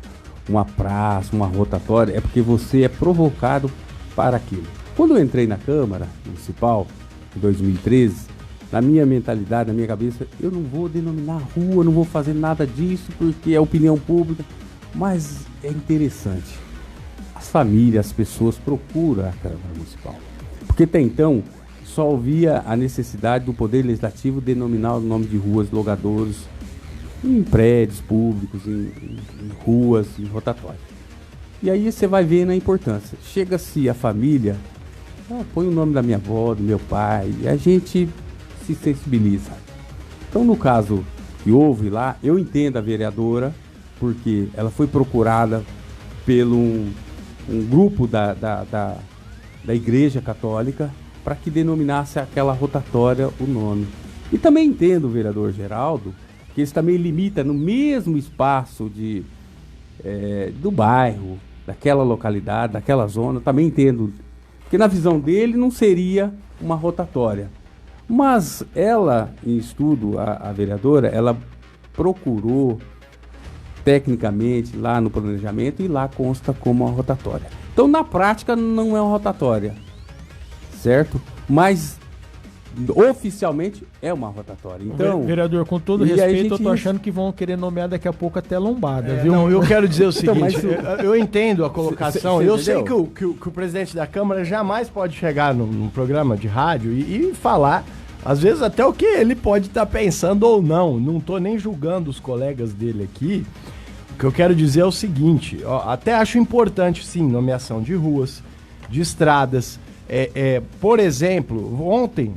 uma praça, uma rotatória, é porque você é provocado para aquilo. Quando eu entrei na Câmara Municipal, em 2013, na minha mentalidade, na minha cabeça, eu não vou denominar rua, não vou fazer nada disso, porque é opinião pública, mas é interessante. As famílias, as pessoas procuram a Câmara Municipal. Porque até então, só havia a necessidade do Poder Legislativo denominar o nome de ruas, logadouros, em prédios públicos, em ruas, em rotatórias. E aí você vai vendo a importância. Chega-se a família, põe o nome da minha avó, do meu pai, e a gente se sensibiliza. Então, no caso que houve lá, eu entendo a vereadora, porque ela foi procurada pelo um grupo da Igreja Católica para que denominasse aquela rotatória o nome. E também entendo o vereador Geraldo, que eles também limita no mesmo espaço do bairro, daquela localidade, daquela zona, também entendo, porque na visão dele não seria uma rotatória. Mas ela, em estudo, a vereadora, ela procurou tecnicamente lá no planejamento e lá consta como uma rotatória. Então, na prática, não é uma rotatória, certo? Mas oficialmente é uma rotatória. Então, vereador, com todo respeito, eu tô achando que vão querer nomear daqui a pouco até lombada, viu? Não, eu quero dizer o seguinte, então, eu entendo a colocação, eu sei entendeu? que o presidente da Câmara jamais pode chegar num programa de rádio e falar, às vezes até o que ele pode estar pensando ou não tô nem julgando os colegas dele aqui. O que eu quero dizer é o seguinte, até acho importante, sim, nomeação de ruas, de estradas. Por exemplo, ontem,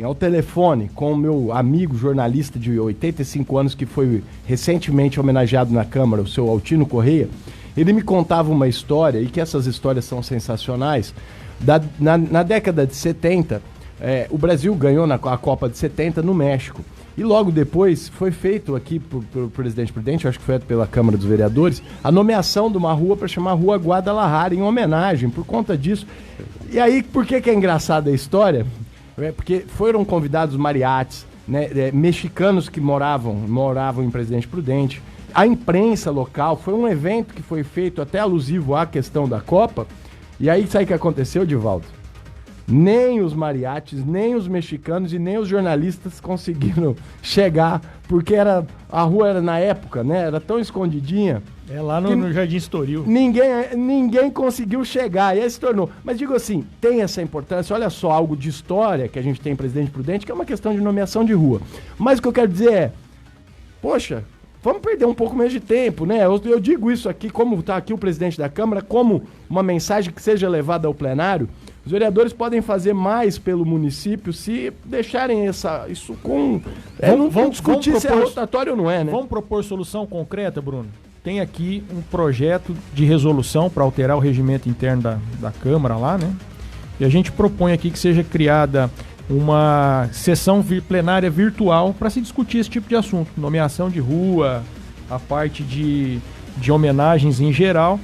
ao telefone, com o meu amigo jornalista de 85 anos, que foi recentemente homenageado na Câmara, o seu Altino Correia, ele me contava uma história, e que essas histórias são sensacionais. Na década de 70, o Brasil ganhou a Copa de 70 no México. E logo depois foi feito aqui pelo presidente Prudente, acho que foi pela Câmara dos Vereadores, a nomeação de uma rua para chamar Rua Guadalajara, em homenagem, por conta disso. E aí, por que é engraçada a história? Porque foram convidados mariachis, né, mexicanos que moravam em Presidente Prudente, a imprensa local, foi um evento que foi feito até alusivo à questão da Copa. E aí, sabe o que aconteceu, Divaldo? Nem os mariachis, nem os mexicanos e nem os jornalistas conseguiram chegar, porque a rua era, na época, né, era tão escondidinha. Lá no Jardim Estoril. Ninguém conseguiu chegar, e aí se tornou. Mas digo assim, tem essa importância, olha só, algo de história que a gente tem em Presidente Prudente, que é uma questão de nomeação de rua. Mas o que eu quero dizer é, poxa, vamos perder um pouco menos de tempo, né? Eu digo isso aqui, como está aqui o presidente da Câmara, como uma mensagem que seja levada ao plenário. Os vereadores podem fazer mais pelo município se deixarem isso com... vamos discutir se é rotatório ou não é, né? Vamos propor solução concreta, Bruno? Tem aqui um projeto de resolução para alterar o regimento interno da Câmara lá, né? E a gente propõe aqui que seja criada uma sessão plenária virtual para se discutir esse tipo de assunto. Nomeação de rua, a parte de homenagens em geral.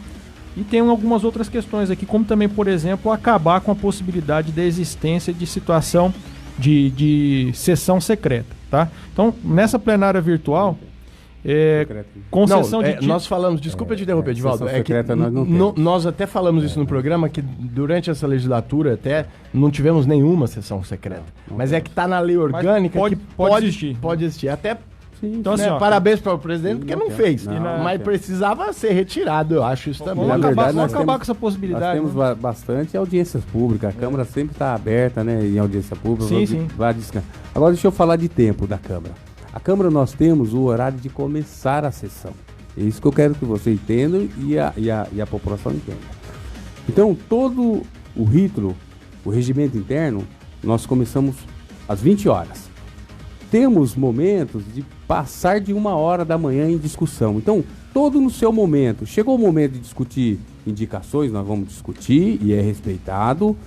E tem algumas outras questões aqui, como também, por exemplo, acabar com a possibilidade da existência de situação de sessão secreta, tá? Então, nessa plenária virtual... concessão de nós falamos, desculpa te interromper, Edivaldo, nós até falamos isso no programa, que durante essa legislatura até não tivemos nenhuma sessão secreta, mas é que está na lei orgânica que pode existir, até então, assim, parabéns para o presidente porque não fez, mas precisava ser retirado, eu acho isso também. Vamos acabar com essa possibilidade. Nós temos bastante audiências públicas, a Câmara sempre está aberta, né, em audiência pública. Sim. Agora deixa eu falar de tempo da Câmara. A Câmara nós temos o horário de começar a sessão. É isso que eu quero que você entenda e a população entenda. Então, todo o rito, o regimento interno, nós começamos às 20 horas. Temos momentos de passar de 1h da manhã em discussão. Então, todo no seu momento. Chegou o momento de discutir indicações, nós vamos discutir e é respeitado.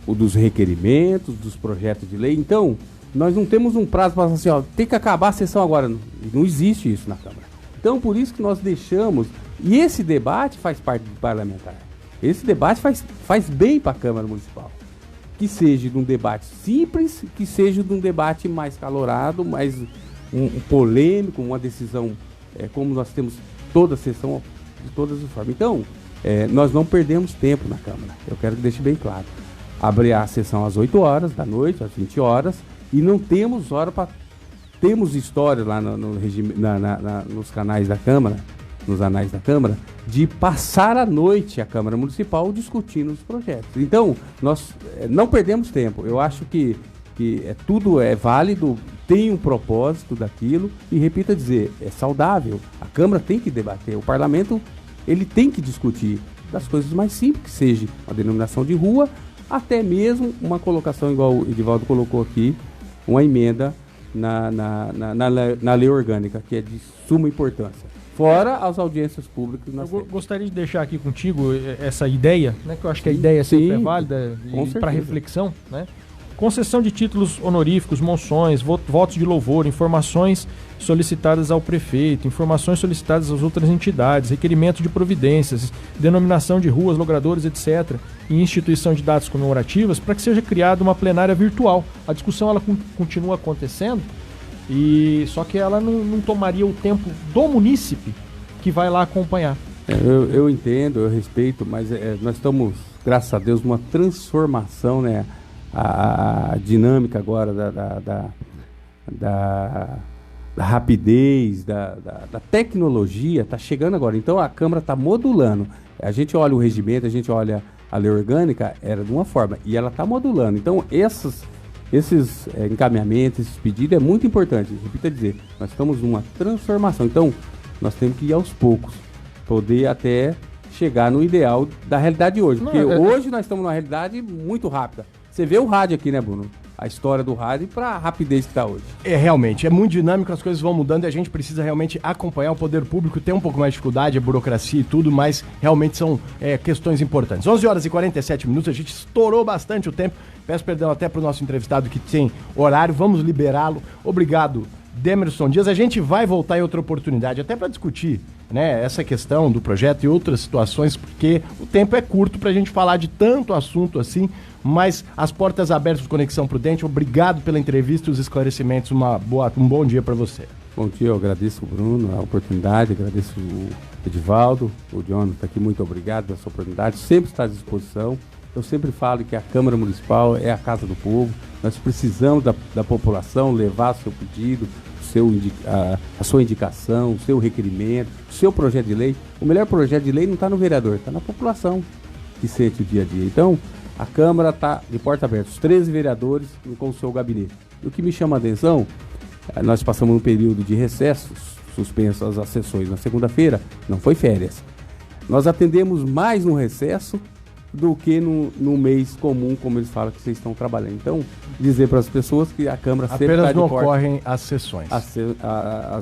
O dos requerimentos, dos projetos de lei. Então... nós não temos um prazo para falar assim, tem que acabar a sessão agora. Não existe isso na Câmara. Então, por isso que nós deixamos... e esse debate faz parte do parlamentar. Esse debate faz bem para a Câmara Municipal. Que seja de um debate simples, que seja de um debate mais calorado, mais um polêmico, uma decisão, como nós temos toda a sessão, de todas as formas. Então, nós não perdemos tempo na Câmara. Eu quero que deixe bem claro. Abre a sessão às 8 horas da noite, às 20 horas... e não temos hora para... temos história lá nos canais da Câmara, nos anais da Câmara, de passar a noite a Câmara Municipal discutindo os projetos. Então, nós não perdemos tempo. Eu acho que tudo é válido, tem um propósito daquilo, e repito a dizer, é saudável. A Câmara tem que debater, o Parlamento ele tem que discutir das coisas mais simples, que seja a denominação de rua, até mesmo uma colocação, igual o Edivaldo colocou aqui, uma emenda na lei orgânica, que é de suma importância. Fora as audiências públicas que nós temos. Gostaria de deixar aqui contigo essa ideia, né, que eu acho que a ideia sempre é válida para reflexão, né? Concessão de títulos honoríficos, moções, votos de louvor, informações solicitadas ao prefeito, informações solicitadas às outras entidades, requerimento de providências, denominação de ruas, logradores, etc., e instituição de datas comemorativas, para que seja criada uma plenária virtual. A discussão ela continua acontecendo, só que ela não tomaria o tempo do munícipe que vai lá acompanhar. Eu entendo, eu respeito, mas nós estamos, graças a Deus, numa transformação, né? A dinâmica agora da rapidez, da tecnologia está chegando agora. Então a Câmara está modulando. A gente olha o regimento, a gente olha a lei orgânica, era de uma forma, e ela está modulando. Então esses encaminhamentos, esses pedidos é muito importante. Repito a dizer, nós estamos numa transformação. Então nós temos que ir aos poucos, poder até chegar no ideal da realidade de hoje. Porque hoje nós estamos numa realidade muito rápida. Você vê o rádio aqui, né, Bruno? A história do rádio para a rapidez que está hoje. Realmente, é muito dinâmico, as coisas vão mudando e a gente precisa realmente acompanhar o poder público, tem um pouco mais de dificuldade, a burocracia e tudo, mas realmente são questões importantes. 11h47, a gente estourou bastante o tempo, peço perdão até para o nosso entrevistado que tem horário, vamos liberá-lo. Obrigado, Demerson Dias. A gente vai voltar em outra oportunidade, até para discutir, né, essa questão do projeto e outras situações, porque o tempo é curto para a gente falar de tanto assunto assim, mas as portas abertas do Conexão Prudente. Obrigado pela entrevista e os esclarecimentos. Um bom dia para você. Bom dia, eu agradeço o Bruno, a oportunidade, agradeço o Edivaldo, o Jonathan aqui, muito obrigado pela sua oportunidade, sempre está à disposição. Eu sempre falo que a Câmara Municipal é a casa do povo, nós precisamos da população levar seu pedido, a sua indicação, o seu requerimento, o seu projeto de lei. O melhor projeto de lei não está no vereador, está na população que sente o dia a dia. Então, a Câmara está de porta aberta, os 13 vereadores com o seu gabinete. E o que me chama a atenção, nós passamos um período de recesso, suspensas as sessões na segunda-feira, não foi férias. Nós atendemos mais no recesso do que no mês comum, como eles falam que vocês estão trabalhando. Então, dizer para as pessoas que a Câmara sempre apenas está de não porta. Ocorrem as sessões. As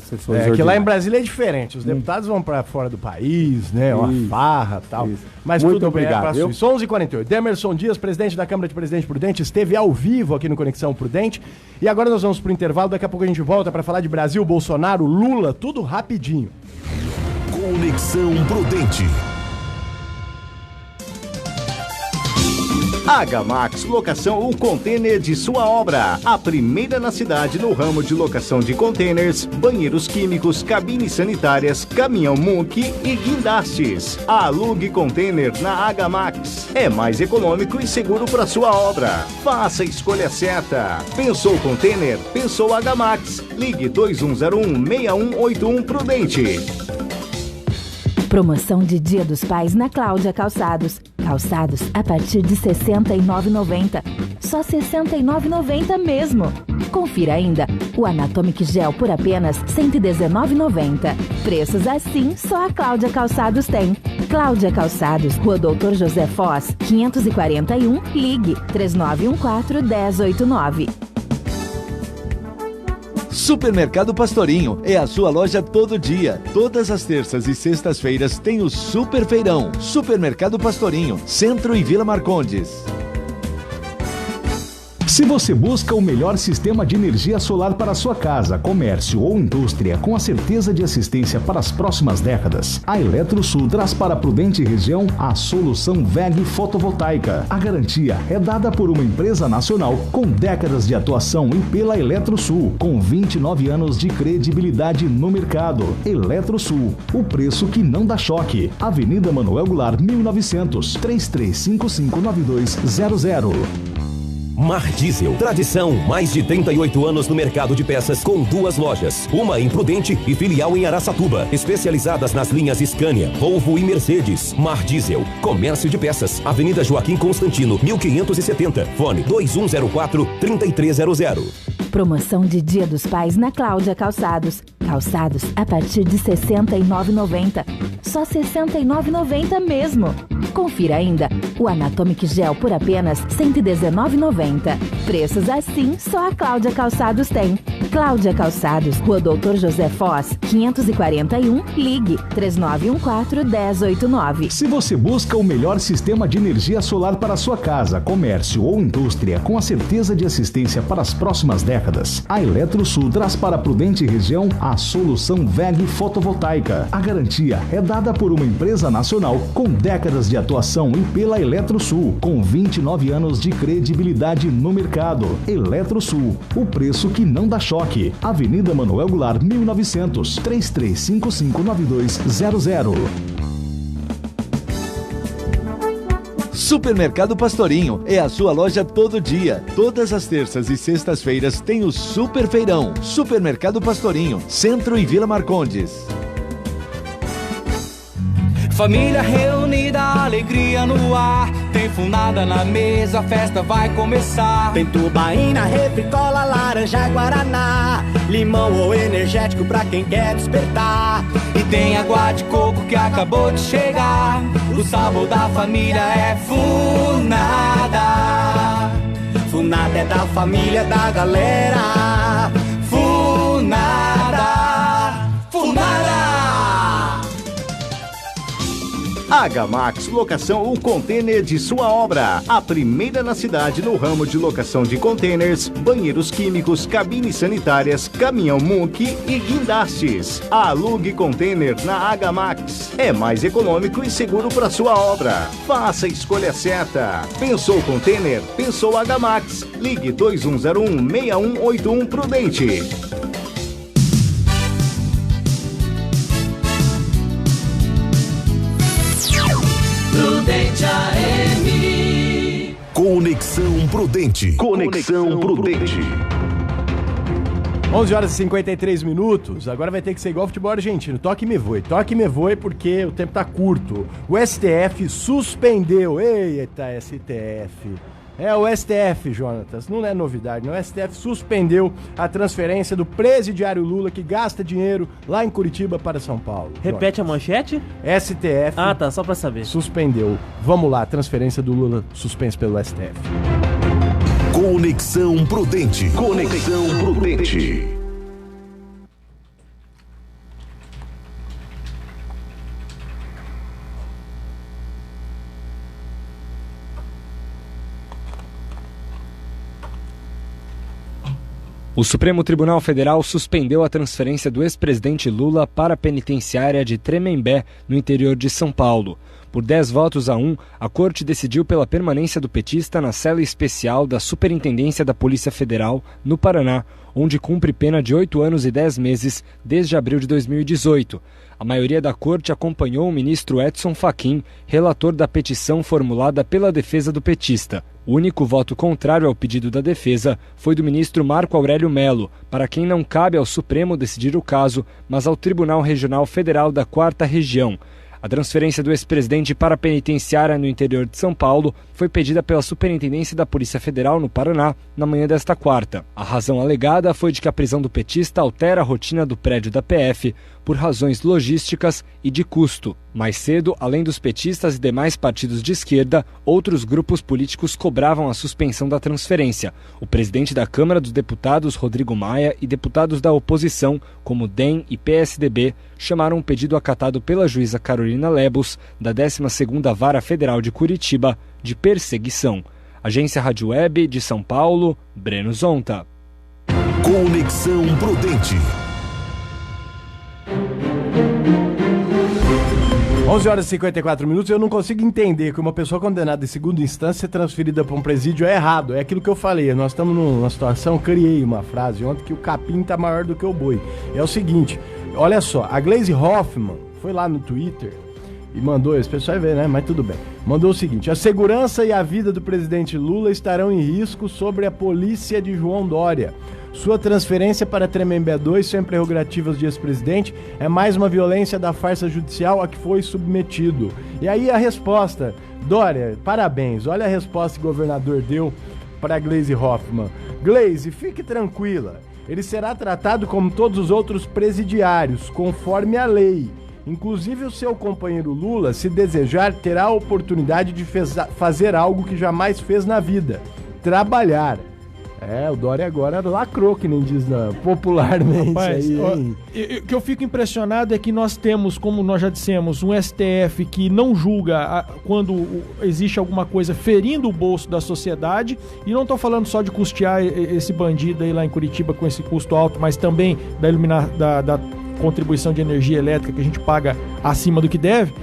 sessões Que lá em ordinárias. Brasília é diferente. Os deputados vão para fora do país, né? Uma Isso, farra e tal. isso. Mas Muito tudo bem, obrigado, é pra viu? Suíça. 11h48. Demerson Dias, presidente da Câmara de Presidente Prudente, esteve ao vivo aqui no Conexão Prudente. E agora nós vamos pro intervalo. Daqui a pouco a gente volta para falar de Brasil, Bolsonaro, Lula, tudo rapidinho. Conexão Prudente. Agamax Locação, o container de sua obra. A primeira na cidade no ramo de locação de containers, banheiros químicos, cabines sanitárias, caminhão Munk e guindastes. Alugue container na Agamax. É mais econômico e seguro para sua obra. Faça a escolha certa. Pensou container? Pensou Agamax. Ligue 2101-6181 Prudente. Promoção de Dia dos Pais na Cláudia Calçados. Calçados a partir de R$ 69,90. Só R$ 69,90 mesmo. Confira ainda o Anatomic Gel por apenas R$ 119,90. Preços assim só a Cláudia Calçados tem. Cláudia Calçados, Rua Doutor José Foz, 541, ligue 3914-1089. Supermercado Pastorinho é a sua loja todo dia. Todas as terças e sextas-feiras tem o Super Feirão. Supermercado Pastorinho, Centro e Vila Marcondes. Se você busca o melhor sistema de energia solar para sua casa, comércio ou indústria com a certeza de assistência para as próximas décadas, a Eletrosul traz para a Prudente região a solução WEG fotovoltaica. A garantia é dada por uma empresa nacional com décadas de atuação e pela Eletrosul, com 29 anos de credibilidade no mercado. Eletrosul, o preço que não dá choque. Avenida Manuel Goulart, 1900, 33559200. Mar Diesel, tradição, mais de 38 anos no mercado de peças com 2 lojas, uma em Prudente e filial em Araçatuba, especializadas nas linhas Scania, Volvo e Mercedes. Mar Diesel, comércio de peças, Avenida Joaquim Constantino, 1570, fone 2104-3300. Promoção de Dia dos Pais na Cláudia Calçados. Calçados a partir de R$ 69,90. Só R$ 69,90 mesmo. Confira ainda o Anatomic Gel por apenas R$ 119,90. Preços assim só a Cláudia Calçados tem. Cláudia Calçados, Rua Doutor José Foz, 541, ligue 3914-1089. Se você busca o melhor sistema de energia solar para sua casa, comércio ou indústria com a certeza de assistência para as próximas décadas, a Eletrosul traz para a Prudente região a solução WEG fotovoltaica. A garantia é dada por uma empresa nacional com décadas de atuação e pela Eletrosul, com 29 anos de credibilidade no mercado. Eletrosul, o preço que não dá choque. Avenida Manuel Goulart, 1900, 33559200. Supermercado Pastorinho é a sua loja todo dia. Todas as terças e sextas-feiras tem o Super Feirão. Supermercado Pastorinho, Centro e Vila Marcondes. Família reunida, alegria no ar. Tem funada na mesa, a festa vai começar. Tem tubaína, refri, cola, laranja, guaraná, limão ou energético pra quem quer despertar. E tem água de coco que acabou de chegar. O sabor da família é Funada. Funada é da família, da galera. Funada, Funada. Agamax Locação, o container de sua obra. A primeira na cidade no ramo de locação de containers, banheiros químicos, cabines sanitárias, caminhão Munk e guindastes. Alugue container na Agamax. É mais econômico e seguro para sua obra. Faça a escolha certa. Pensou container? Pensou Agamax. Ligue 2101-6181 Prudente. Prudente AM. Conexão Prudente. Conexão Prudente. 11 horas e 53 minutos, agora vai ter que ser igual ao futebol argentino, toque e me voe, porque o tempo tá curto. O STF suspendeu, eita STF, o STF, Jonatas, não é novidade, não, o STF suspendeu a transferência do presidiário Lula que gasta dinheiro lá em Curitiba para São Paulo. Repete Jonatas. A manchete? STF. Ah, tá, só pra saber. Suspendeu. Vamos lá, transferência do Lula suspensa pelo STF. Conexão Prudente. Conexão Prudente. O Supremo Tribunal Federal suspendeu a transferência do ex-presidente Lula para a penitenciária de Tremembé, no interior de São Paulo. Por 10 votos a 1, a Corte decidiu pela permanência do petista na cela especial da Superintendência da Polícia Federal, no Paraná, onde cumpre pena de 8 anos e 10 meses desde abril de 2018. A maioria da Corte acompanhou o ministro Edson Fachin, relator da petição formulada pela defesa do petista. O único voto contrário ao pedido da defesa foi do ministro Marco Aurélio Mello, para quem não cabe ao Supremo decidir o caso, mas ao Tribunal Regional Federal da 4ª Região. A transferência do ex-presidente para a penitenciária no interior de São Paulo foi pedida pela Superintendência da Polícia Federal no Paraná na manhã desta quarta. A razão alegada foi de que a prisão do petista altera a rotina do prédio da PF por razões logísticas e de custo. Mais cedo, além dos petistas e demais partidos de esquerda, outros grupos políticos cobravam a suspensão da transferência. O presidente da Câmara dos Deputados, Rodrigo Maia, e deputados da oposição, como DEM e PSDB, chamaram um pedido acatado pela juíza Carolina Lebos, da 12ª Vara Federal de Curitiba, de perseguição. Agência Rádio Web de São Paulo, Breno Zonta. Conexão Prudente. 11 horas e 54 minutos, eu não consigo entender que uma pessoa condenada em segunda instância ser transferida para um presídio é errado. É aquilo que eu falei, nós estamos numa situação, criei uma frase ontem que o capim tá maior do que o boi. É o seguinte, olha só, a Gleisi Hoffmann foi lá no Twitter e mandou, esse pessoal vai ver, né, mas tudo bem. Mandou o seguinte: a segurança e a vida do presidente Lula estarão em risco sobre a polícia de João Dória. Sua transferência para Tremembé 2 sem prerrogativas de ex-presidente é mais uma violência da farsa judicial a que foi submetido. E aí a resposta, Dória, parabéns, olha a resposta que o governador deu para Gleisi Hoffmann. Gleisi, fique tranquila, ele será tratado como todos os outros presidiários, conforme a lei. Inclusive o seu companheiro Lula, se desejar, terá a oportunidade de fazer algo que jamais fez na vida, trabalhar. O Dória agora lacrou, que nem diz popularmente. Rapaz, aí, o que eu fico impressionado é que nós temos, como nós já dissemos, um STF que não julga quando existe alguma coisa ferindo o bolso da sociedade, e não estou falando só de custear esse bandido aí lá em Curitiba com esse custo alto, mas também da contribuição de energia elétrica que a gente paga acima do que deve,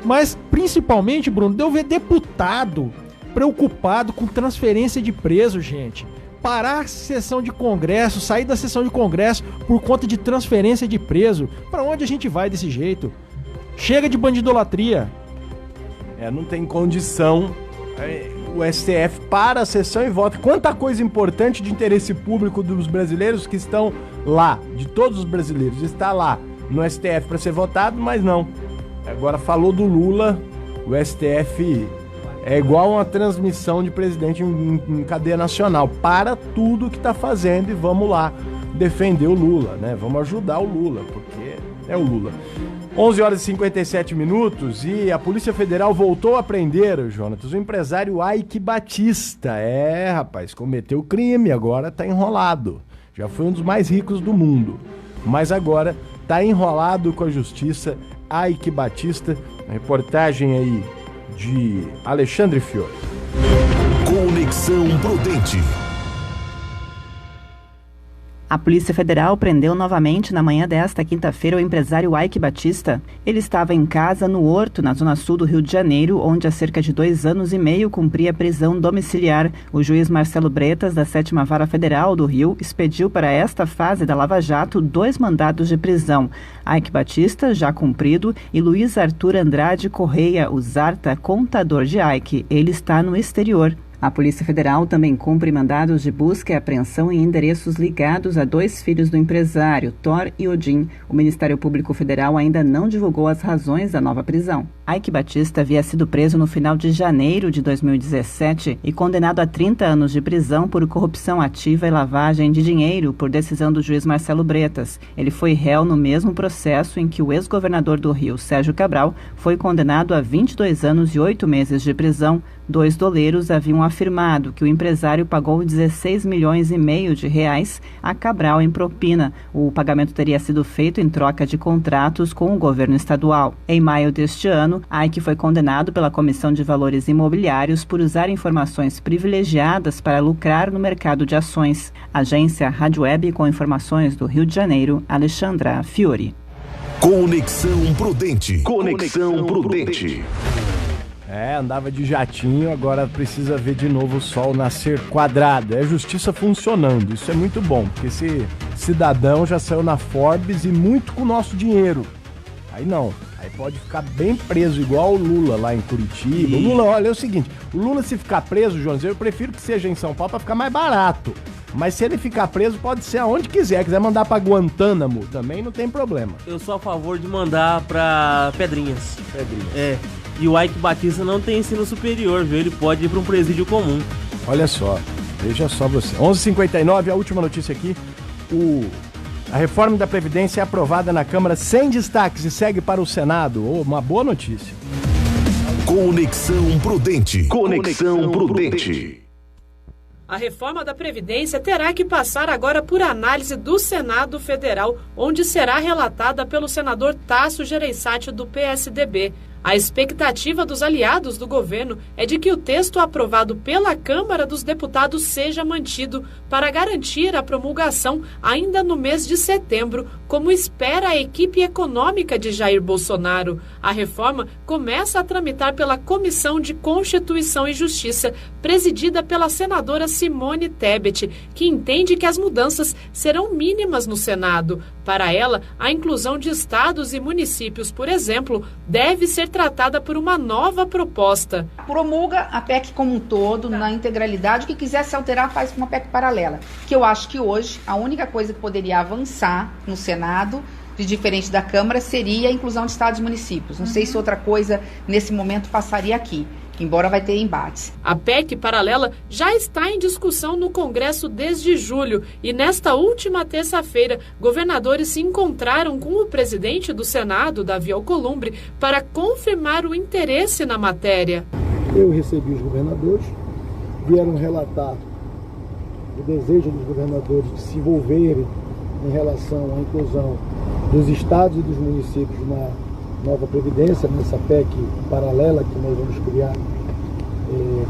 mas principalmente, Bruno, deu ver deputado preocupado com transferência de preso, gente. Parar a sessão de congresso, sair da sessão de congresso por conta de transferência de preso. Pra onde a gente vai desse jeito? Chega de bandidolatria. Não tem condição. O STF para a sessão e vota. Quanta coisa importante de interesse público dos brasileiros que estão lá, de todos os brasileiros, está lá no STF para ser votado, mas não. Agora falou do Lula, o STF é igual uma transmissão de presidente em cadeia nacional. Para tudo que está fazendo e vamos lá defender o Lula, né? Vamos ajudar o Lula, porque é o Lula. 11 horas e 57 minutos e a Polícia Federal voltou a prender, Jonatas, o empresário Ike Batista. Rapaz, cometeu crime, agora tá enrolado. Já foi um dos mais ricos do mundo, mas agora tá enrolado com a justiça. Ike Batista, a reportagem aí de Alexandre Fiore. Conexão Prudente. A Polícia Federal prendeu novamente na manhã desta quinta-feira o empresário Ike Batista. Ele estava em casa no Horto, na zona sul do Rio de Janeiro, onde há cerca de 2 anos e meio cumpria prisão domiciliar. O juiz Marcelo Bretas, da 7ª Vara Federal do Rio, expediu para esta fase da Lava Jato 2 mandados de prisão. Ike Batista, já cumprido, e Luiz Arthur Andrade Correia, o Zarta, contador de Ike. Ele está no exterior. A Polícia Federal também cumpre mandados de busca e apreensão em endereços ligados a 2 filhos do empresário, Thor e Odin. O Ministério Público Federal ainda não divulgou as razões da nova prisão. Ike Batista havia sido preso no final de janeiro de 2017 e condenado a 30 anos de prisão por corrupção ativa e lavagem de dinheiro por decisão do juiz Marcelo Bretas. Ele foi réu no mesmo processo em que o ex-governador do Rio, Sérgio Cabral, foi condenado a 22 anos e 8 meses de prisão. 2 doleiros haviam afirmado que o empresário pagou 16 milhões e meio de reais a Cabral em propina. O pagamento teria sido feito em troca de contratos com o governo estadual. Em maio deste ano, Ike foi condenado pela Comissão de Valores Imobiliários por usar informações privilegiadas para lucrar no mercado de ações. Agência Rádio Web com informações do Rio de Janeiro, Alexandra Fiori. Conexão Prudente. Conexão Prudente. Andava de jatinho, agora precisa ver de novo o sol nascer quadrado. É justiça funcionando, isso é muito bom, porque esse cidadão já saiu na Forbes e muito com o nosso dinheiro. Aí não, aí pode ficar bem preso, igual o Lula lá em Curitiba. O Lula, olha, é o seguinte, o Lula se ficar preso, Jones, eu prefiro que seja em São Paulo para ficar mais barato. Mas se ele ficar preso, pode ser aonde quiser. Quiser mandar pra Guantánamo, também não tem problema. Eu sou a favor de mandar pra Pedrinhas. E o Ike Batista não tem ensino superior, viu? Ele pode ir pra um presídio comum. Olha só, veja só você. 11h59, a última notícia aqui. A reforma da Previdência é aprovada na Câmara sem destaques e segue para o Senado. Uma boa notícia. Conexão Prudente. Conexão Prudente. A reforma da Previdência terá que passar agora por análise do Senado Federal, onde será relatada pelo senador Tasso Gereissati, do PSDB. A expectativa dos aliados do governo é de que o texto aprovado pela Câmara dos Deputados seja mantido para garantir a promulgação ainda no mês de setembro, como espera a equipe econômica de Jair Bolsonaro. A reforma começa a tramitar pela Comissão de Constituição e Justiça, presidida pela senadora Simone Tebet, que entende que as mudanças serão mínimas no Senado. Para ela, a inclusão de estados e municípios, por exemplo, deve ser tratada por uma nova proposta. Promulga a PEC como um todo, na integralidade. O que quiser se alterar, faz uma PEC paralela. Que eu acho que hoje a única coisa que poderia avançar no Senado, de diferente da Câmara, seria a inclusão de estados e municípios. Não sei se outra coisa nesse momento passaria aqui, embora vai ter embates. A PEC paralela já está em discussão no Congresso desde julho e nesta última terça-feira, governadores se encontraram com o presidente do Senado, Davi Alcolumbre, para confirmar o interesse na matéria. Eu recebi os governadores, vieram relatar o desejo dos governadores de se envolverem em relação à inclusão dos estados e dos municípios na nova Previdência, nessa PEC paralela que nós vamos criar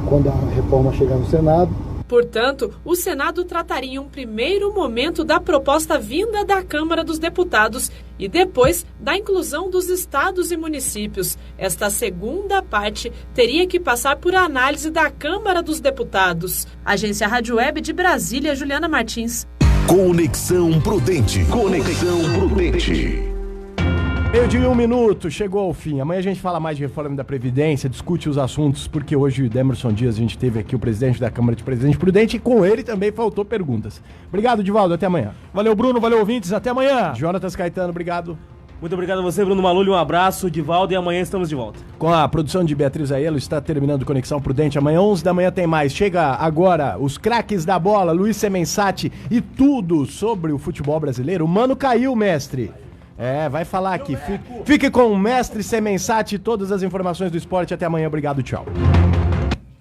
quando a reforma chegar no Senado. Portanto, o Senado trataria em um primeiro momento da proposta vinda da Câmara dos Deputados e depois da inclusão dos estados e municípios. Esta segunda parte teria que passar por análise da Câmara dos Deputados. Agência Rádio Web de Brasília, Juliana Martins. Conexão Prudente. Conexão Prudente. Meio de 1 minuto, chegou ao fim. Amanhã a gente fala mais de reforma da Previdência, discute os assuntos, porque hoje o Demerson Dias, a gente teve aqui o presidente da Câmara de Presidente Prudente e com ele também faltou perguntas. Obrigado, Divaldo, até amanhã. Valeu, Bruno, valeu, ouvintes, até amanhã. Jonatas Caetano, obrigado. Muito obrigado a você, Bruno Malulli, um abraço, Divaldo, e amanhã estamos de volta. Com a produção de Beatriz Aiello, está terminando Conexão Prudente. Amanhã, 11 da manhã, tem mais. Chega agora os craques da bola, Luiz Semensati e tudo sobre o futebol brasileiro. O Mano caiu, mestre. Vai falar aqui. Fique com o mestre Semensati e todas as informações do esporte. Até amanhã. Obrigado, tchau.